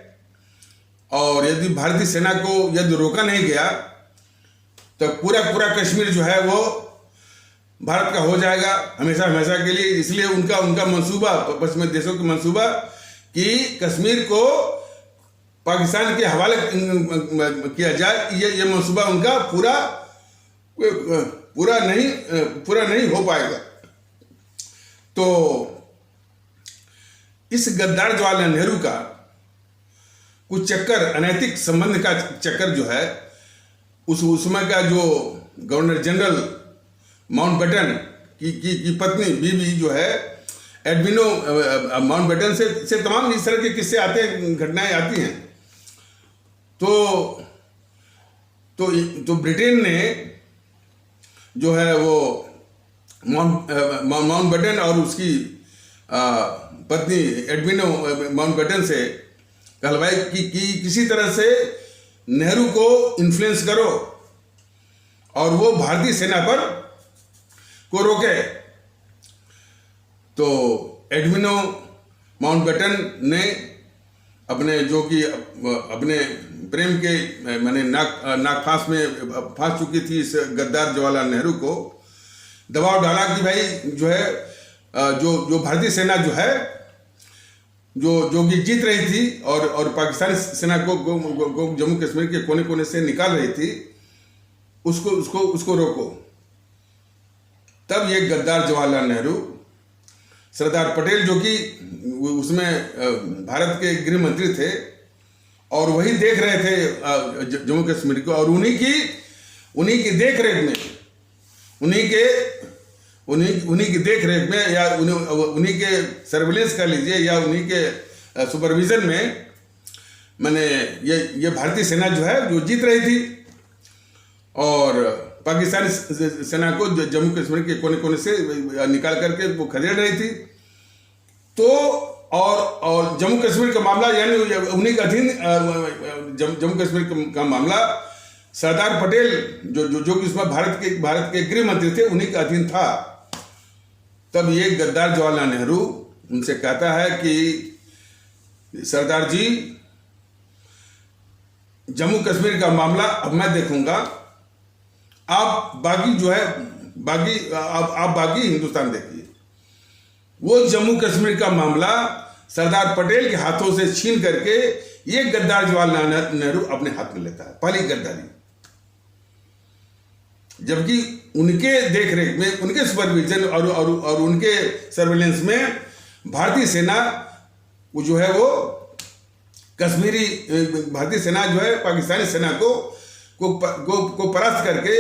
और यदि भारतीय सेना को यदि रोका नहीं गया तो पूरा कश्मीर जो है वो भारत का हो जाएगा हमेशा के लिए। इसलिए उनका मंसूबा, पश्चिमी देशों का मंसूबा कि कश्मीर को पाकिस्तान के हवाले किया जाए, ये मंसूबा उनका पूरा नहीं हो पाएगा। तो इस गद्दार जवाहरलाल नेहरू का कुछ चक्कर, अनैतिक संबंध का चक्कर जो है, उस समय का जो गवर्नर जनरल माउंटबेटन की पत्नी बीबी जो है एडविनो माउंटबेटन से तमाम इस तरह के किस्से आते हैं, घटनाएं आती हैं। तो ब्रिटेन ने जो है वो माउंटबेटन और उसकी पत्नी एडविनो माउंटबेटन से कहलवाई कि किसी तरह से नेहरू को इन्फ्लुएंस करो और वो भारतीय सेना पर को रोके। तो एडविनो माउंटबेटन ने अपने जो कि अपने प्रेम के मैंने नाक फांस चुकी थी इस गद्दार जवाहरलाल नेहरू को दबाव डाला कि भाई जो है जो भारतीय सेना जो है जो कि जीत रही थी और पाकिस्तानी सेना को जम्मू कश्मीर के कोने कोने से निकाल रही थी, उसको रोको। तब ये गद्दार जवाहरलाल नेहरू सरदार पटेल जो कि उसमें भारत के गृह मंत्री थे और वही देख रहे थे जम्मू कश्मीर को, और उन्हीं की देख रेख में उन्हीं की देख रेख में या उन्हीं के सर्विलेंस कर लीजिए या उन्हीं के सुपरविजन में मैंने ये भारतीय सेना जो है जो जीत रही थी और पाकिस्तानी सेना को जम्मू कश्मीर के कोने कोने से निकाल करके वो खदेड़ रही थी। तो और जम्मू कश्मीर का मामला यानी उन्हीं के अधीन जम्मू कश्मीर का मामला सरदार पटेल जो कि इसमें भारत के गृह मंत्री थे उन्हीं का अधीन था। तब ये गद्दार जवाहरलाल नेहरू उनसे कहता है कि सरदार जी जम्मू कश्मीर का मामला अब मैं देखूंगा, आप बाकी जो है आप बाकी हिंदुस्तान देखिए। वो जम्मू कश्मीर का मामला सरदार पटेल के हाथों से छीन करके ये गद्दार जवाहरलाल नेहरू अपने हाथ में लेता है, पहली गद्दारी। जबकि उनके देखरेख में उनके सुपरविजन और उनके सर्वेलेंस में भारतीय सेना वो जो है वो कश्मीरी भारतीय सेना जो है पाकिस्तानी सेना को परास्त करके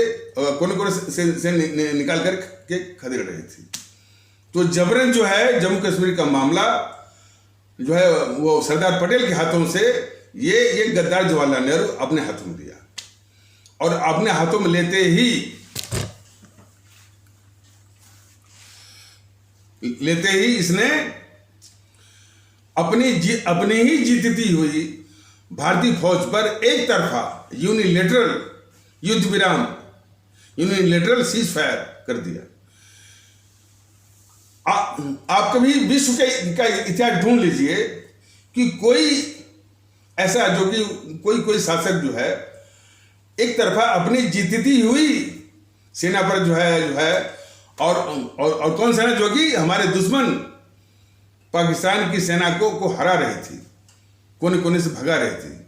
कोने कोने से निकाल करके खदेड़ रही थी। तो जबरन जो है जम्मू कश्मीर का मामला जो है वो सरदार पटेल के हाथों से ये गद्दार जवाहरलाल नेहरू अपने हाथों में लिया और अपने हाथों में लेते ही इसने अपनी ही जीतती हुई भारतीय फौज पर एक तरफा यूनिलेटरल युद्ध विराम यूनिलेटरल सीज फायर कर दिया। आप कभी विश्व का इतिहास ढूंढ लीजिए कि कोई ऐसा जो कि कोई शासक जो है एक तरफा अपनी जीतती हुई सेना पर जो है और कौन सेना जो कि हमारे दुश्मन पाकिस्तान की सेना को हरा रही थी, कोने कोने से भगा रही थी,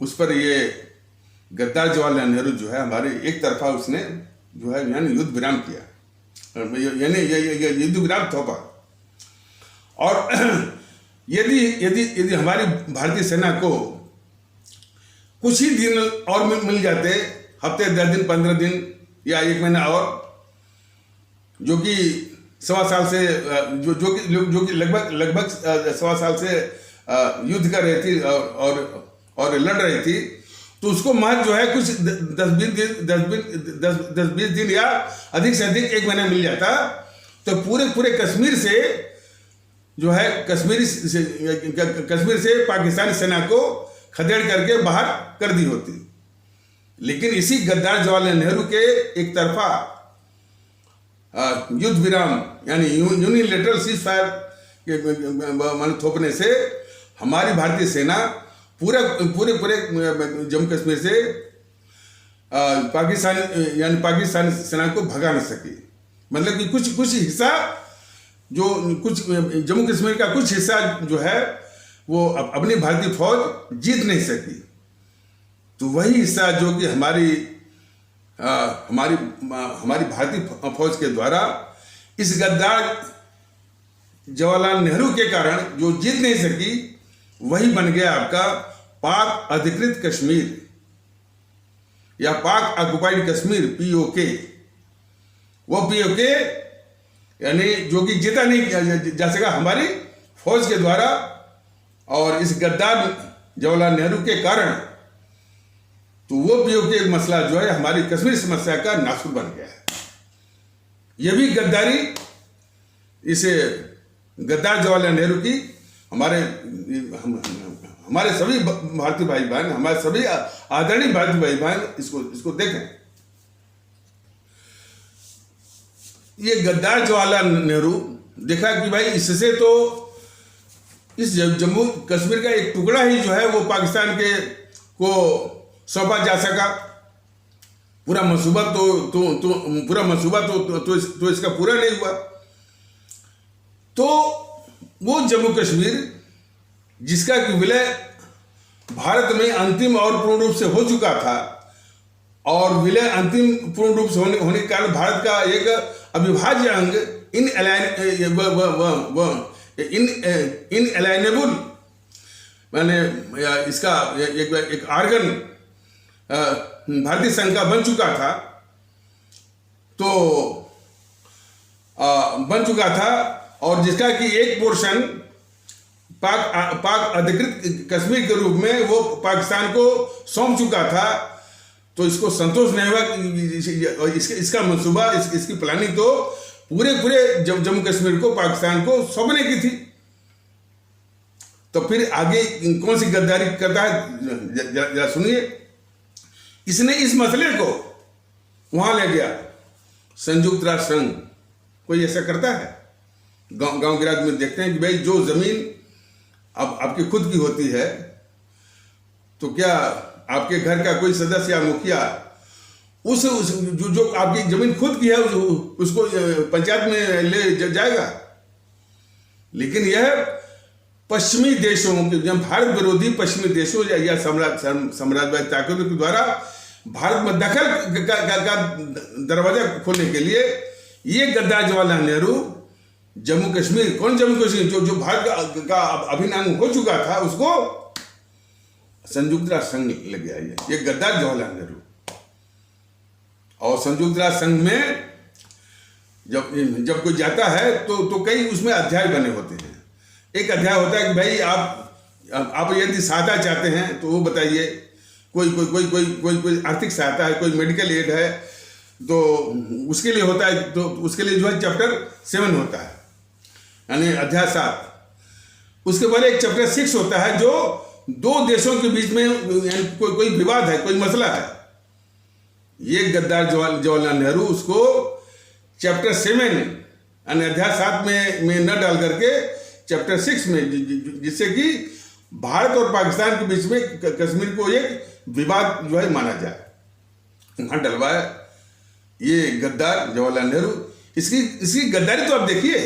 उस पर ये गद्दार जवाहरलाल नेहरू जो है हमारे एक तरफा उसने जो है यानी युद्ध विराम किया, यानी ये युद्ध विराम थोपा। और यदि हमारी भारतीय सेना को कुछ ही दिन और मिल जाते, हफ्ते 10 दिन 15 दिन या 1 महीना और, जो कि 1.25 साल से जो कि लगभग 1.25 साल से युद्ध कर रही थी और लड़ रही थी, तो उसको महज जो है कुछ 10-20 दिन या अधिक से अधिक 1 महीना मिल जाता तो पूरे कश्मीर से जो है कश्मीर से पाकिस्तानी सेना को खदेड़ करके बाहर कर दी होती। लेकिन इसी गद्दार जवाहरलाल नेहरू के एक तरफा युद्ध विराम यानी यूनिलेटरल सीज फायर थोपने से हमारी भारतीय सेना पूरे जम्मू कश्मीर से पाकिस्तान सेना को भगा न सकी। मतलब कि कुछ हिस्सा जो कुछ जम्मू कश्मीर का कुछ हिस्सा जो है वो अपनी भारतीय फौज जीत नहीं सकी। तो वही हिस्सा जो कि हमारी भारतीय फौज के द्वारा इस गद्दार जवाहरलाल नेहरू के कारण जो जीत नहीं सकी, वही बन गया आपका पाक अधिकृत कश्मीर या पाक ऑक्युपाइड कश्मीर POK। वो पीओके यानी जो कि जीता नहीं जा सका हमारी फौज के द्वारा, और इस गद्दार जवाहरलाल नेहरू के कारण तो वो पीओके मसला जो है हमारी कश्मीर समस्या का नासूर बन गया है। ये भी गद्दारी इस गद्दार जवाहरलाल नेहरू की हमारे सभी भारतीय भाई बहन, हमारे सभी आदरणीय भारतीय भाई बहन इसको देखें। ये गद्दार जवाहरलाल नेहरू देखा कि भाई इससे तो इस जम्मू कश्मीर का एक टुकड़ा ही जो है वो पाकिस्तान के को सौंपा जा सका। पूरा मंसूबा तो इसका पूरा नहीं हुआ। तो वो जम्मू कश्मीर जिसका कि विलय भारत में अंतिम और पूर्ण रूप से हो चुका था, और विलय अंतिम पूर्ण रूप से होने के कारण भारत का एक अविभाज्य अंग इनअलाइनेबल मैंने इसका एक आर्गन भारतीय संघ का बन चुका था, तो बन चुका था, और जिसका कि एक पोर्शन पाक अधिकृत कश्मीर के रूप में वो पाकिस्तान को सौंप चुका था। तो इसको संतोष नहीं हुआ, इसका मंसूबा, इसकी प्लानिंग तो पूरे जम्मू कश्मीर को पाकिस्तान को सौंपने की थी। तो फिर आगे कौन सी गद्दारी करता है जरा सुनिए। इसने इस मसले को वहां ले गया संयुक्त राष्ट्र संघ। कोई ऐसा करता है? गांव गिराज में देखते हैं कि भाई जो जमीन अब आपकी खुद की होती है, तो क्या आपके घर का कोई सदस्य या मुखिया उस जो आपकी जमीन खुद की है उसको पंचायत में ले जाएगा? लेकिन यह पश्चिमी देशों के, जब भारत विरोधी पश्चिमी देशों या साम्राज्यवादी ताकतों के द्वारा भारत में दखल का दरवाजा खोलने के लिए ये गद्दार जवाहरलाल नेहरू जम्मू कश्मीर, कौन जम्मू कश्मीर जो भारत का अभिन्न अंग हो चुका था, उसको संयुक्त राष्ट्र संघ ले गया। ये गद्दार जवाहरलाल नेहरू। और संयुक्त राष्ट्र संघ में जब कोई जाता है तो कई उसमें अध्याय बने होते हैं। एक अध्याय होता है कि भाई आप यदि सहायता चाहते हैं तो वो बताइए, कोई आर्थिक सहायता है, कोई मेडिकल एड है, तो उसके लिए होता है, तो उसके लिए जो है चैप्टर 7 होता है, यानी अध्याय 7। उसके बाद एक चैप्टर 6 होता है जो दो देशों के बीच में कोई विवाद है, कोई मसला है। ये गद्दार जवाहरलाल नेहरू उसको चैप्टर 7 यानी अध्याय 7 में न डाल करके चैप्टर 6 में, जिससे कि भारत और पाकिस्तान के बीच में कश्मीर को एक विवाद जो है माना जाए, वहां डलवाया ये गद्दार जवाहरलाल नेहरू। इसकी गद्दारी तो आप देखिए।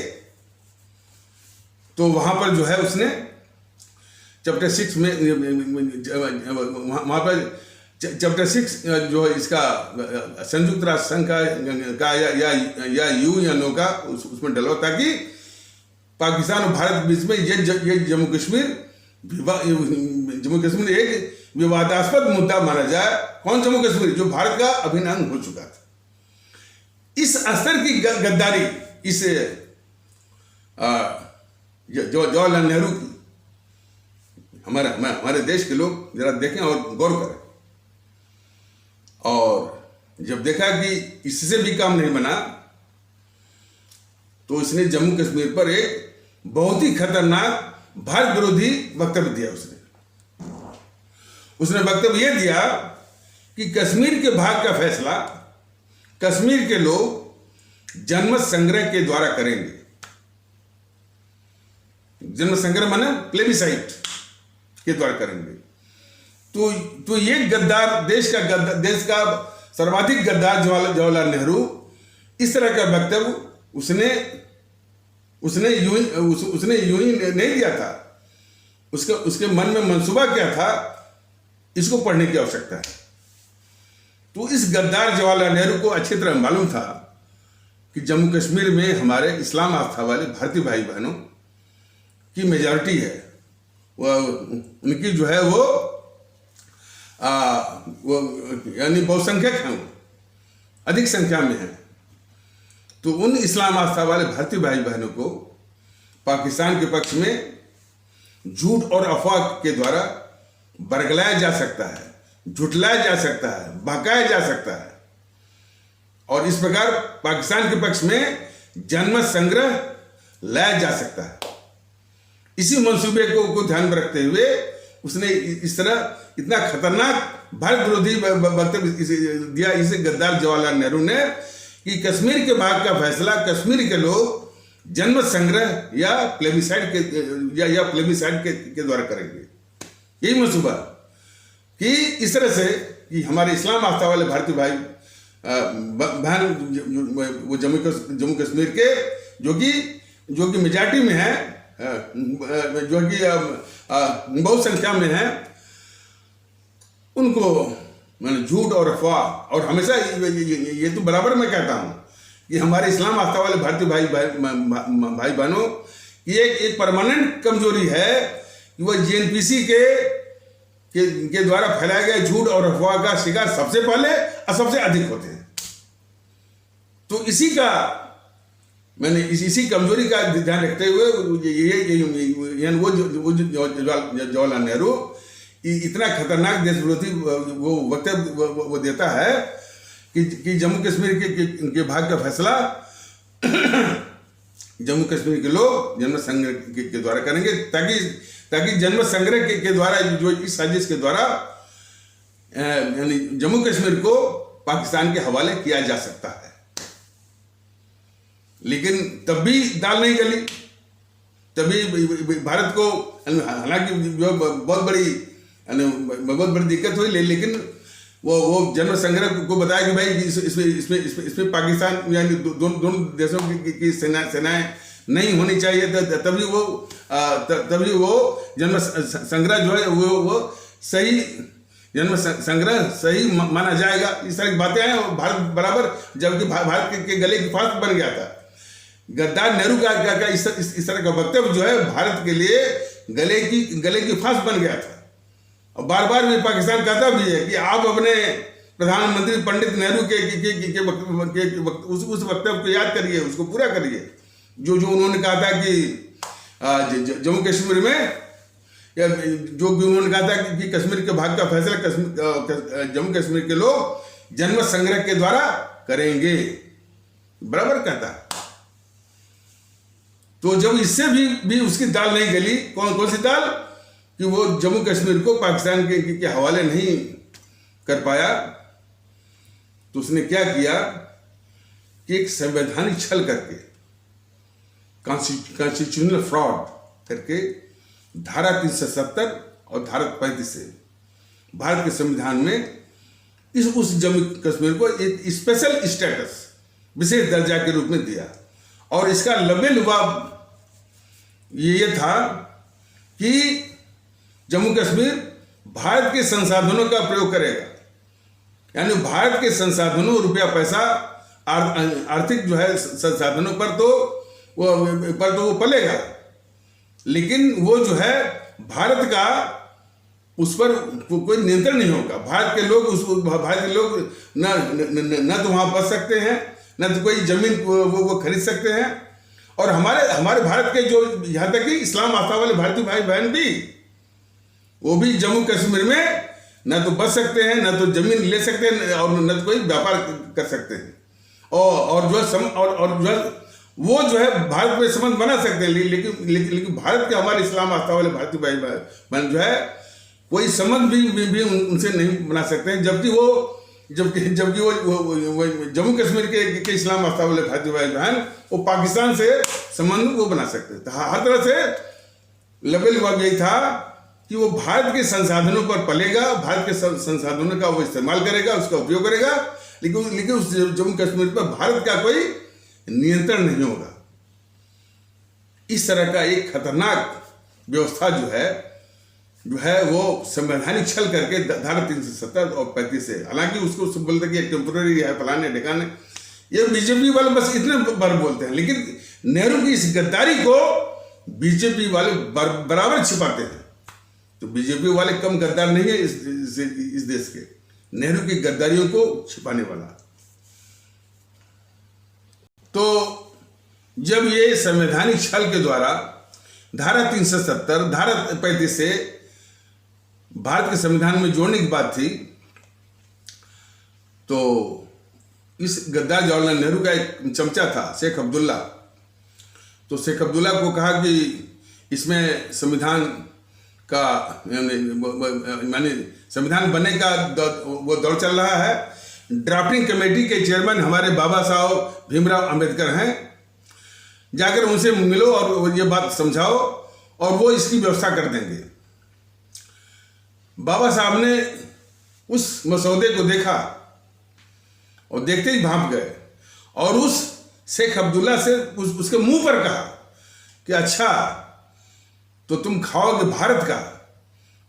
तो वहां पर जो है उसने चैप्टर 6 में, वहां पर चैप्टर 6 जो है इसका संयुक्त राष्ट्र संघ का या यूएनओ का उसमें डलवा, ताकि पाकिस्तान और भारत के बीच में ये जम्मू कश्मीर एक विवादास्पद मुद्दा माना जाए। कौन जम्मू कश्मीर? जो भारत का अभिन्न अंग हो चुका था। इस स्तर की गद्दारी इस जवाहरलाल नेहरू की हमारे देश के लोग जरा देखें और गौर करें। और जब देखा कि इससे भी काम नहीं बना, तो इसने जम्मू कश्मीर पर एक बहुत ही खतरनाक भारत विरोधी वक्तव्य दिया। उसने वक्तव्य यह दिया कि कश्मीर के भाग का फैसला कश्मीर के लोग जनमत संग्रह के द्वारा करेंगे। जनमत संग्रह माने प्लेबिसाइट के द्वारा करेंगे। तो ये गद्दार देश का सर्वाधिक गद्दार जवाहरलाल नेहरू इस तरह का वक्तव्य उसने यूं ही नहीं दिया था। उसके मन में मंसूबा क्या था, इसको पढ़ने की आवश्यकता है। तो इस गद्दार जवाहरलाल नेहरू को अच्छी तरह मालूम था कि जम्मू कश्मीर में हमारे इस्लाम आस्था वाले भारतीय भाई बहनों की मेजॉरिटी है, उनकी जो है वो यानी बहुसंख्यक हैं, अधिक संख्या में है। तो उन इस्लाम आस्था वाले भारतीय भाई बहनों को पाकिस्तान के पक्ष में झूठ और अफवाह के द्वारा बरगलाया जा सकता है, झुठलाया जा सकता है, बहकाया जा सकता है, और इस प्रकार पाकिस्तान के पक्ष में जनमत संग्रह लाया जा सकता है। इसी मंसूबे को ध्यान में रखते हुए उसने इस तरह इतना खतरनाक भारत विरोधी वक्तव्य दिया इसे गद्दार जवाहरलाल नेहरू ने कि कश्मीर के भाग का फैसला कश्मीर के लोग जनमत संग्रह या प्लेबिसाइड के द्वारा करेंगे। यही मंसूबा कि इस तरह से कि हमारे इस्लाम आस्था वाले भारतीय भाई बहन वो जम्मू कश्मीर के जो कि मेजॉरिटी में है, जो कि बहुत संख्या में है, उनको मैंने झूठ और अफवाह, और हमेशा ये तो बराबर मैं कहता हूँ कि हमारे इस्लाम आस्था वाले भारतीय भाई बहनों की एक परमानेंट कमजोरी है कि वह जेएनपीसी के द्वारा फैलाए गए झूठ और अफवाह का शिकार सबसे पहले और सबसे अधिक होते हैं। तो इसी कमजोरी का ध्यान रखते हुए वो जवाहरलाल नेहरू इतना खतरनाक देश विरोधी वो वक्तव्य वो देता है कि जम्मू कश्मीर के भाग का फैसला जम्मू कश्मीर के लोग जनमत संग्रह के द्वारा करेंगे, ताकि जनमत संग्रह के द्वारा जो इस साजिश के द्वारा यानी जम्मू कश्मीर को पाकिस्तान के हवाले किया जा सकता है। लेकिन तब भी दाल नहीं गली, तभी भारत को हालांकि जो बहुत बड़ी दिक्कत हुई, लेकिन वो जनमत संग्रह को बताया कि भाई इसमें पाकिस्तान यानी दोनों देशों की सेनाएं नहीं होनी चाहिए, तभी वो जनमत संग्रह जो है वो सही जनमत संग्रह सही माना जाएगा। इस तरह की बातें हैं, और भारत बराबर जबकि भारत के गले की फांस बन गया था। गद्दार नेहरू का इस तरह का वक्तव्य जो है भारत के लिए गले की फांस बन गया था। और बार बार भी पाकिस्तान कहता भी है कि आप अपने प्रधानमंत्री पंडित नेहरू उस वक्तव्य को याद करिए, उसको पूरा करिए, जो उन्होंने कहा था कि जम्मू कश्मीर में, या जो भी उन्होंने कहा था कि कश्मीर के भाग का फैसला जम्मू कश्मीर के लोग जनमत संग्रह के द्वारा करेंगे, बराबर कहता है। तो जब इससे भी उसकी दाल नहीं गली, कौन सी दाल, कि वो जम्मू कश्मीर को पाकिस्तान के हवाले नहीं कर पाया, तो उसने क्या किया कि एक संवैधानिक छल करके, कॉन्स्टिट्यूशनल फ्रॉड करके धारा 370 और धारा 35 से भारत के संविधान में उस जम्मू कश्मीर को एक स्पेशल स्टेटस, विशेष दर्जा के रूप में दिया। और इसका लबे लुबाब ये था कि जम्मू कश्मीर भारत के संसाधनों का प्रयोग करेगा, यानी भारत के संसाधनों, रुपया पैसा, आर्थिक जो है संसाधनों पर तो वो पलेगा, लेकिन वो जो है भारत का उस पर कोई नियंत्रण नहीं होगा। भारत के लोग न तो वहां बस सकते हैं, न तो कोई जमीन वो खरीद सकते हैं। और हमारे भारत के जो यहाँ तक कि इस्लाम आस्था वाले भारतीय भाई बहन भी, वो भी जम्मू कश्मीर में न तो बस सकते हैं, न तो जमीन ले सकते हैं, और न तो कोई व्यापार कर सकते हैं, और वो जो है भारत में संबंध बना सकते हैं। लेकिन भारत के हमारे इस्लाम आस्था वाले भारतीय भाई बहन जो है कोई संबंध भी उनसे नहीं बना सकते हैं, जबकि वो जम्मू कश्मीर के इस्लाम आस्था वाले भारतीय भाई बहन वो पाकिस्तान से संबंध वो बना सकते हैं। हर तरह से लबेल यही था कि वो भारत के संसाधनों पर पलेगा, भारत के संसाधनों का वो इस्तेमाल करेगा, उसका उपयोग करेगा, लेकिन उस जम्मू कश्मीर पर भारत का कोई नियंत्रण नहीं होगा। इस तरह का एक खतरनाक व्यवस्था जो है वो संवैधानिक छल करके धारा 370 और 35 से, हालांकि उसको बोलते कि टेम्पोररी है, फलाने ढिकाने, ये बीजेपी वाले बस इतने बार बोलते हैं, लेकिन नेहरू की इस गद्दारी को बीजेपी वाले बराबर छिपाते हैं। तो बीजेपी वाले कम गद्दार नहीं है इस देश के, नेहरू की गद्दारियों को छिपाने वाला। तो जब ये संवैधानिक छल के द्वारा धारा 370, धारा 35 से भारत के संविधान में जोड़ने की बात थी, तो इस गद्दार जवाहरलाल नेहरू का एक चमचा था शेख अब्दुल्ला, तो शेख अब्दुल्ला को कहा कि इसमें संविधान का माने संविधान बनने का वो दौर चल रहा है। ड्राफ्टिंग कमेटी के चेयरमैन हमारे बाबा साहब भीमराव अंबेडकर हैं, जाकर उनसे मिलो और ये बात समझाओ और वो इसकी व्यवस्था कर देंगे। बाबा साहब ने उस मसौदे को देखा और देखते ही भांप गए और उस शेख अब्दुल्ला से उसके मुंह पर कहा कि अच्छा तो तुम खाओगे भारत का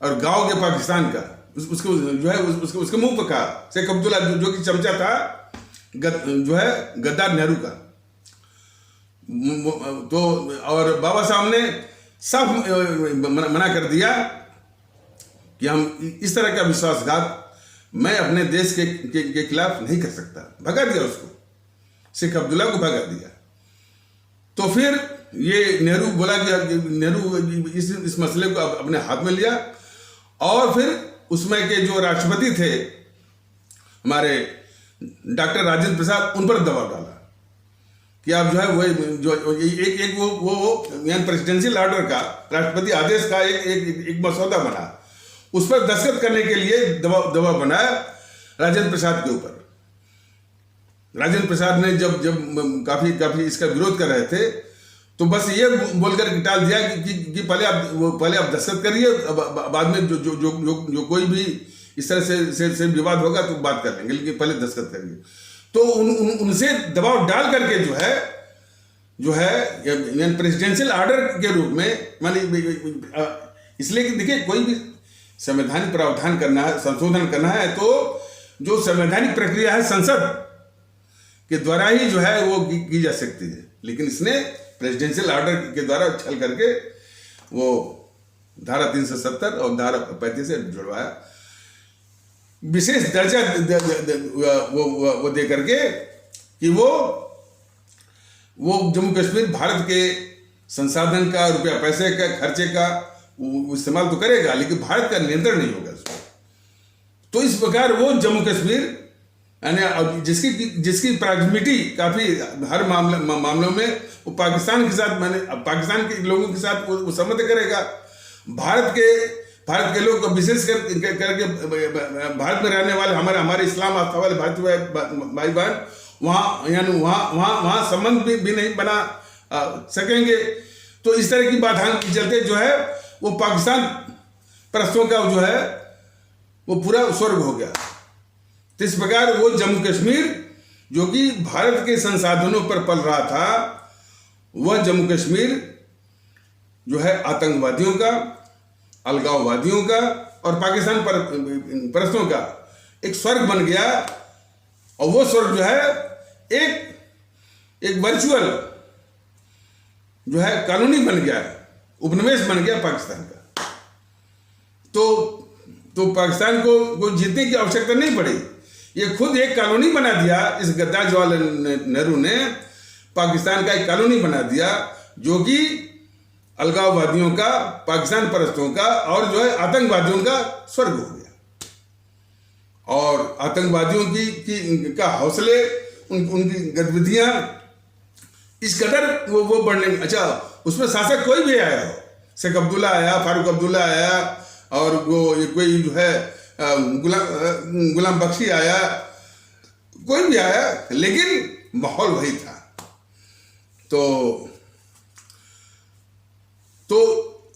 और गाओगे पाकिस्तान का। उसको जो है उसके मुंह पर कहा शेख अब्दुल्ला, जो कि चमचा था जो है गद्दार नेहरू का। तो और बाबा साहब ने साफ मना कर दिया कि हम इस तरह का विश्वासघात मैं अपने देश के खिलाफ नहीं कर सकता। भगा दिया उसको, शेख अब्दुल्ला को भगा दिया। तो फिर ये नेहरू बोला कि नेहरू इस मसले को अपने हाथ में लिया और फिर उसमें के जो राष्ट्रपति थे हमारे डॉक्टर राजेंद्र प्रसाद, उन पर दबाव डाला कि आप जो है वो जो एक वो प्रेसिडेंशियल ऑर्डर का, राष्ट्रपति आदेश का एक मसौदा बना, उस पर दस्तखत करने के लिए दबाव बनाया राजेंद्र प्रसाद के ऊपर। राजेंद्र प्रसाद ने जब काफी इसका विरोध कर रहे थे तो बस ये बोलकर टाल दिया कि पहले आप दस्तखत करिए, बाद में जो कोई भी इस तरह से विवाद होगा तो बात कर लेंगे, लेकिन पहले दस्तखत करिए। तो उनसे दबाव डाल करके जो है प्रेसिडेंशियल ऑर्डर के रूप में, माने इसलिए कि देखिए कोई भी संवैधानिक प्रावधान करना है, संशोधन करना है, तो जो संवैधानिक प्रक्रिया है संसद के द्वारा ही जो है वो की जा सकती है। लेकिन इसने प्रेसिडेंशियल ऑर्डर के द्वारा छल करके वो धारा 370 और धारा 35 से जुड़वाया, विशेष दर्जा वो दे करके कि वो जम्मू कश्मीर भारत के संसाधन का, रुपया पैसे का, खर्चे का वो इस्तेमाल तो करेगा, लेकिन भारत का नियंत्रण नहीं होगा उसको। तो इस प्रकार वो जम्मू कश्मीर यानी जिसकी प्रॉक्सिमिटी काफी हर मामलों में वो पाकिस्तान के साथ, माने पाकिस्तान के लोगों के साथ वो संबंध करेगा। भारत के लोग को विशेष करके भारत में रहने वाले हमारे इस्लाम आस्था वाले भारतीय भाई बहन वहाँ संबंध भी नहीं बना सकेंगे। तो इस तरह की बात के चलते जो है वो पाकिस्तान परस्तों का जो है वो पूरा स्वर्ग हो गया। तो इस प्रकार वो जम्मू कश्मीर जो कि भारत के संसाधनों पर पल रहा था, वह जम्मू कश्मीर जो है आतंकवादियों का, अलगाववादियों का और पाकिस्तान परस्तों का एक स्वर्ग बन गया। और वो स्वर्ग जो है एक वर्चुअल जो है कॉलोनी बन गया, उपनिवेश बन गया पाकिस्तान का। तो पाकिस्तान को जीतने की आवश्यकता नहीं पड़ी, ये खुद एक कॉलोनी बना दिया। इस गद्दार जवाहरलाल नेहरू ने पाकिस्तान का एक कॉलोनी बना दिया जो कि अलगाववादियों का, पाकिस्तान परस्तों का और जो है आतंकवादियों का स्वर्ग हो गया। और आतंकवादियों का हौसले, उनकी गतिविधियां इस कदर वो बढ़ने। अच्छा, उसमें शासक कोई भी आया हो, शेख अब्दुल्ला आया, फारूक अब्दुल्ला आया और वो कोई जो है गुलाम बख्शी आया, कोई भी आया, लेकिन माहौल वही था। तो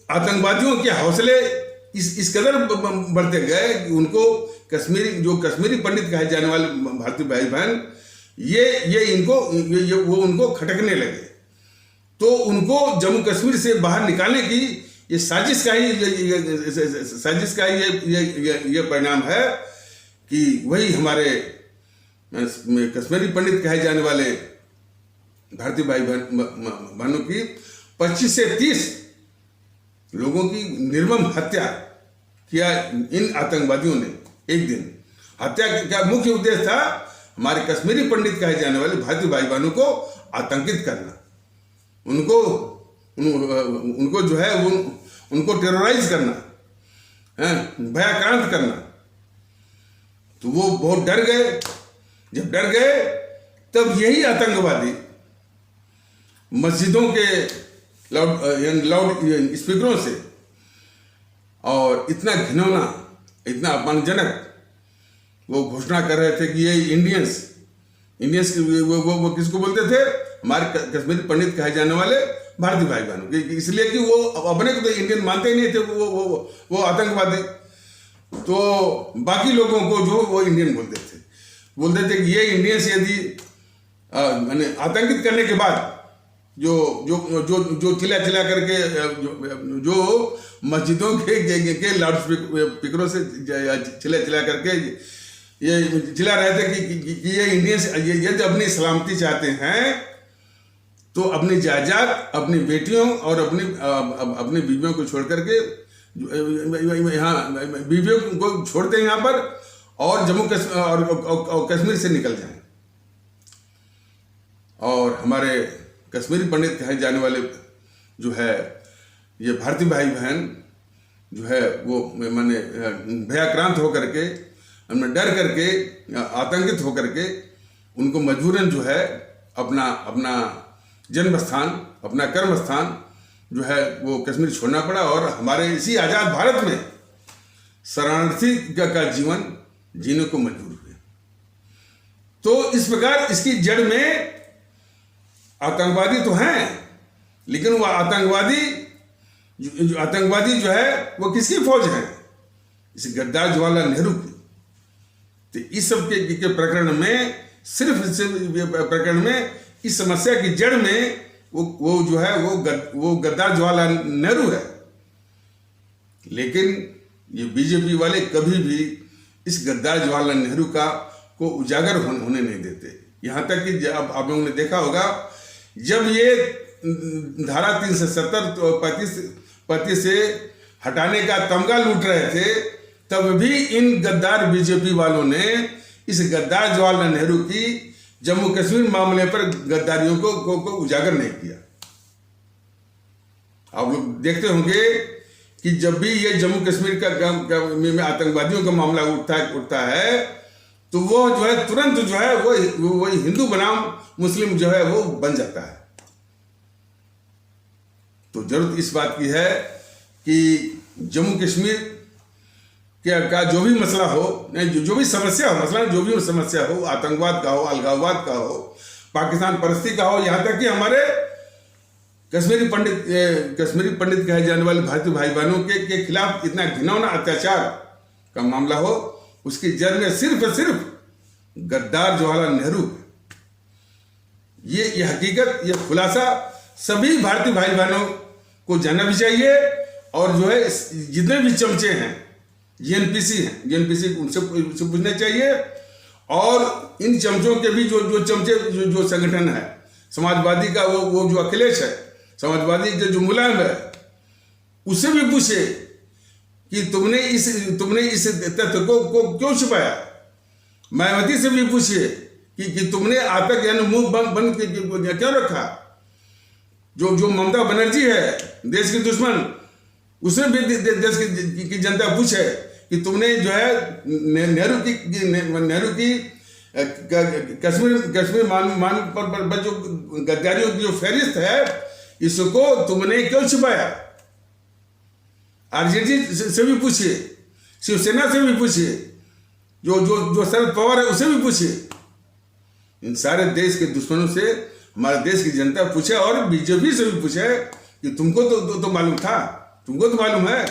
आतंकवादियों के हौसले इस कदर बढ़ते गए कि उनको कश्मीरी पंडित कहे जाने वाले भारतीय भाई बहन वो उनको खटकने लगे। तो उनको जम्मू कश्मीर से बाहर निकालने की ये साजिश का ये परिणाम है कि वही हमारे कश्मीरी पंडित कहे जाने वाले भारतीय भाई बहनों की 25 से 30 लोगों की निर्मम हत्या किया इन आतंकवादियों ने। एक दिन हत्या का मुख्य उद्देश्य था हमारे कश्मीरी पंडित कहे जाने वाले भारतीय भाई बहनों को आतंकित करना, उनको जो है उनको टेरराइज करना, भयाक्रांत करना। तो वो बहुत डर गए। जब डर गए तब यही आतंकवादी मस्जिदों के लाउड स्पीकरों से और इतना घिनौना, इतना अपमानजनक वो घोषणा कर रहे थे कि ये इंडियंस वो किसको बोलते थे? हमारे कश्मीरी पंडित कहे जाने वाले भारतीय भाई बहनों, इसलिए कि वो अपने को तो इंडियन मानते ही नहीं थे, वो आतंकवादी। तो बाकी लोगों को जो वो इंडियन बोलते थे कि ये इंडियंस यदि मैंने आतंकित करने के बाद जो चिल्ला करके जो मस्जिदों के लाउड स्पीकरों से चिल्ला करके ये चिल्ला रहे थे कि ये इंडियंस यदि अपनी सलामती चाहते हैं तो अपनी जायदाद, अपनी बेटियों और अपनी बीवियों को छोड़ करके यहाँ बीवियों को छोड़ते हैं यहाँ पर और जम्मू और कश्मीर से निकल जाएं। और हमारे कश्मीरी पंडित कहे जाने वाले जो है ये भारतीय भाई बहन जो है वो मैंने भयाक्रांत होकर के, डर करके, आतंकित होकर के उनको मजबूरन जो है अपना जन्म स्थान, अपना कर्म स्थान जो है वो कश्मीर छोड़ना पड़ा और हमारे इसी आज़ाद भारत में शरणार्थी का जीवन जीने को मजबूर हुए। तो इस प्रकार इसकी जड़ में आतंकवादी तो हैं, लेकिन वो आतंकवादी जो है वो किसकी फौज है? इस गद्दार जवाहरलाल नेहरू की। तो इस सब के प्रकरण में सिर्फ प्रकरण में इस समस्या की जड़ में वो जो है वो गद्दार जवाहरलाल नेहरू है। लेकिन ये बीजेपी वाले कभी भी इस गद्दार जवाहरलाल नेहरू को उजागर होने नहीं देते। यहाँ तक कि अब आप लोगों ने देखा होगा जब ये धारा 370 से हटाने का तमगा लूट रहे थे तब भी इन गद्दार बीजेपी वालों ने इस गद्दार जवाहरलाल नेहरू की जम्मू कश्मीर मामले पर गद्दारियों को उजागर नहीं किया। आप लोग देखते होंगे कि जब भी ये जम्मू कश्मीर में आतंकवादियों का मामला उठता है तो वो जो है तुरंत जो है वो हिंदू बनाम मुस्लिम जो है वो बन जाता है। तो जरूरत इस बात की है कि जम्मू कश्मीर का जो भी मसला हो, जो भी समस्या हो, मसला जो भी समस्या हो, आतंकवाद का हो, अलगाववाद का हो, पाकिस्तान परस्ती का हो, यहाँ तक कि हमारे कश्मीरी पंडित कहे जाने वाले भारतीय भाई बहनों के खिलाफ इतना घिनौना अत्याचार का मामला हो, उसकी जड़ में सिर्फ गद्दार जवाहरलाल नेहरू। ये हकीकत, ये खुलासा सभी भारतीय भाई बहनों को जानना भी चाहिए। और जो है जितने भी चमचे हैं, जीएनपीसी उनसे पूछना चाहिए। और इन चमचों के भी जो चमचे जो संगठन है समाजवादी का, वो जो अखिलेश है, समाजवादी के जो मुलायम है, उससे भी पूछे कि तुमने इस तथ्य को क्यों छुपाया। मायावती से भी पूछिए कि तुमने आतंक यानी मुंह बंद क्यों रखा। जो ममता बनर्जी है देश की दुश्मन, उसने भी देश की जनता पूछे कि तुमने जो है नेहरू की कश्मीर मान पर जो गद्दारियों की जो फहरिस्त है इसको तुमने क्यों छुपाया। आरजेडी से भी पूछिए, शिवसेना से भी पूछिए, जो शरद पवार है उसे भी पूछिए। इन सारे देश के दुश्मनों से हमारे देश की जनता पूछे और बीजेपी से भी पूछे कि तुमको तो मालूम था, तुमको तो मालूम है,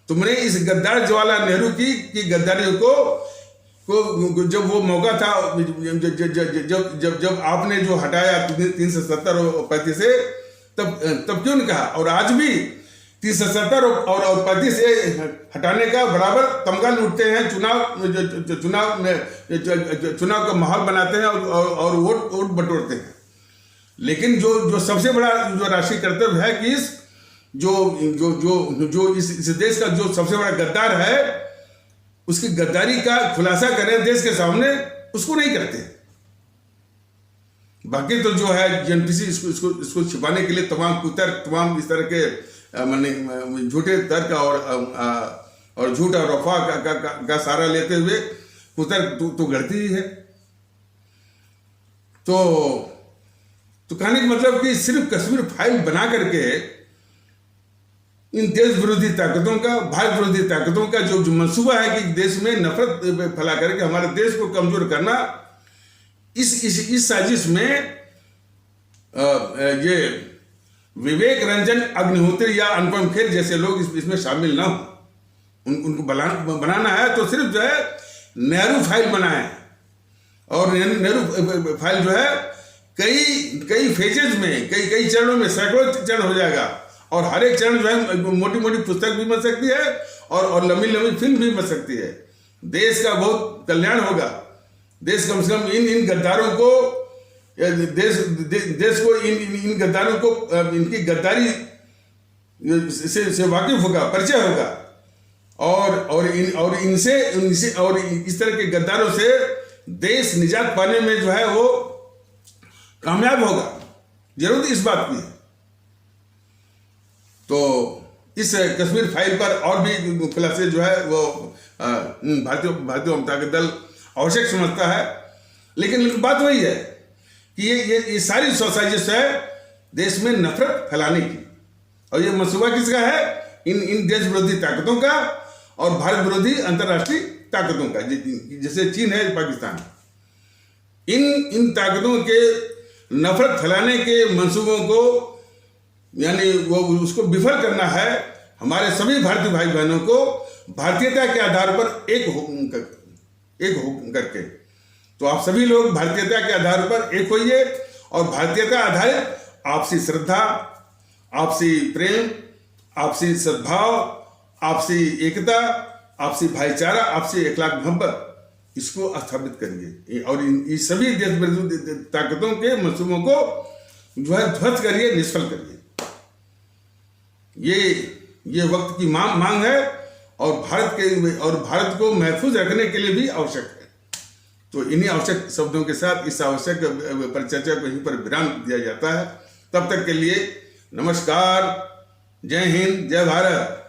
तुमने इस गद्दार जवाहरलाल नेहरू की गद्दारियों को जब वो मौका था, जब आपने जो हटाया 370 और 35 से, तब क्यों नहीं कहा। और आज भी 370 और 35 से हटाने का बराबर तमगा लूटते हैं, चुनाव का माहौल बनाते हैं और वोट बटोरते हैं। लेकिन जो सबसे बड़ा जो राष्ट्रीय कर्तव्य है कि जो इस देश का जो सबसे बड़ा गद्दार है उसकी गद्दारी का खुलासा करें देश के सामने, उसको नहीं करते। बाकी तो जो है जेएनपीसी इसको छिपाने के लिए तमाम कुतर्क, तमाम इस तरह के माने झूठे तर्क और झूठ और अफवाह का सहारा लेते हुए कुतर्क तो गढ़ती ही है। तो कहने का मतलब कि सिर्फ कश्मीर फाइल बना करके इन देश विरोधी ताकतों का, भारत विरोधी ताकतों का जो मंसूबा है कि देश में नफरत फैला करके हमारे देश को कमजोर करना, इस साजिश में ये विवेक रंजन अग्निहोत्री या अनुपम खेर जैसे लोग इसमें शामिल ना हो। उनको बनाना है तो सिर्फ जो है नेहरू फाइल बनाए, और नेहरू फाइल जो है कई फेजेज में, कई चरणों में, सैकड़ों चरण हो जाएगा, और हर एक चरण जो है मोटी मोटी पुस्तक भी बन सकती है और लंबी लंबी फिल्म भी बन सकती है। देश का बहुत कल्याण होगा। देश कम से कम इन गद्दारों को, देश को इन गद्दारों को, इनकी गद्दारी से वाकिफ होगा, परिचय होगा, और इनसे और इस तरह के गद्दारों से देश निजात पाने में जो है वो कामयाब होगा। जरूरत इस बात की है। तो इस कश्मीर फाइल पर और भी खुलासे जो है वो भारतीय जनता दल आवश्यक समझता है, लेकिन बात वही है कि ये सारी साजिश है देश में नफरत फैलाने की, और ये मंसूबा किसका है? इन देश विरोधी ताकतों का और भारत विरोधी अंतर्राष्ट्रीय ताकतों का, जैसे चीन है, पाकिस्तान। इन ताकतों के नफरत फैलाने के मंसूबों को, यानी वो उसको विफल करना है। हमारे सभी भारतीय भाई बहनों को भारतीयता के आधार पर एक हो करके, तो आप सभी लोग भारतीयता के आधार पर एक होइए, और भारतीयता आधारित आपसी श्रद्धा, आपसी प्रेम, आपसी सद्भाव, आपसी एकता, आपसी भाईचारा, आपसी इखलाक मोहब्बत, इसको स्थापित करिए, और इन सभी देश विरोधी ताकतों के मंसूबों को जो है ध्वस्त करिए, निष्फल करिए। ये वक्त की मांग है, और भारत को महफूज रखने के लिए भी आवश्यक है। तो इन्हीं आवश्यक शब्दों के साथ इस आवश्यक परिचर्चा को यहीं पर विराम दिया जाता है। तब तक के लिए नमस्कार, जय हिंद, जय भारत।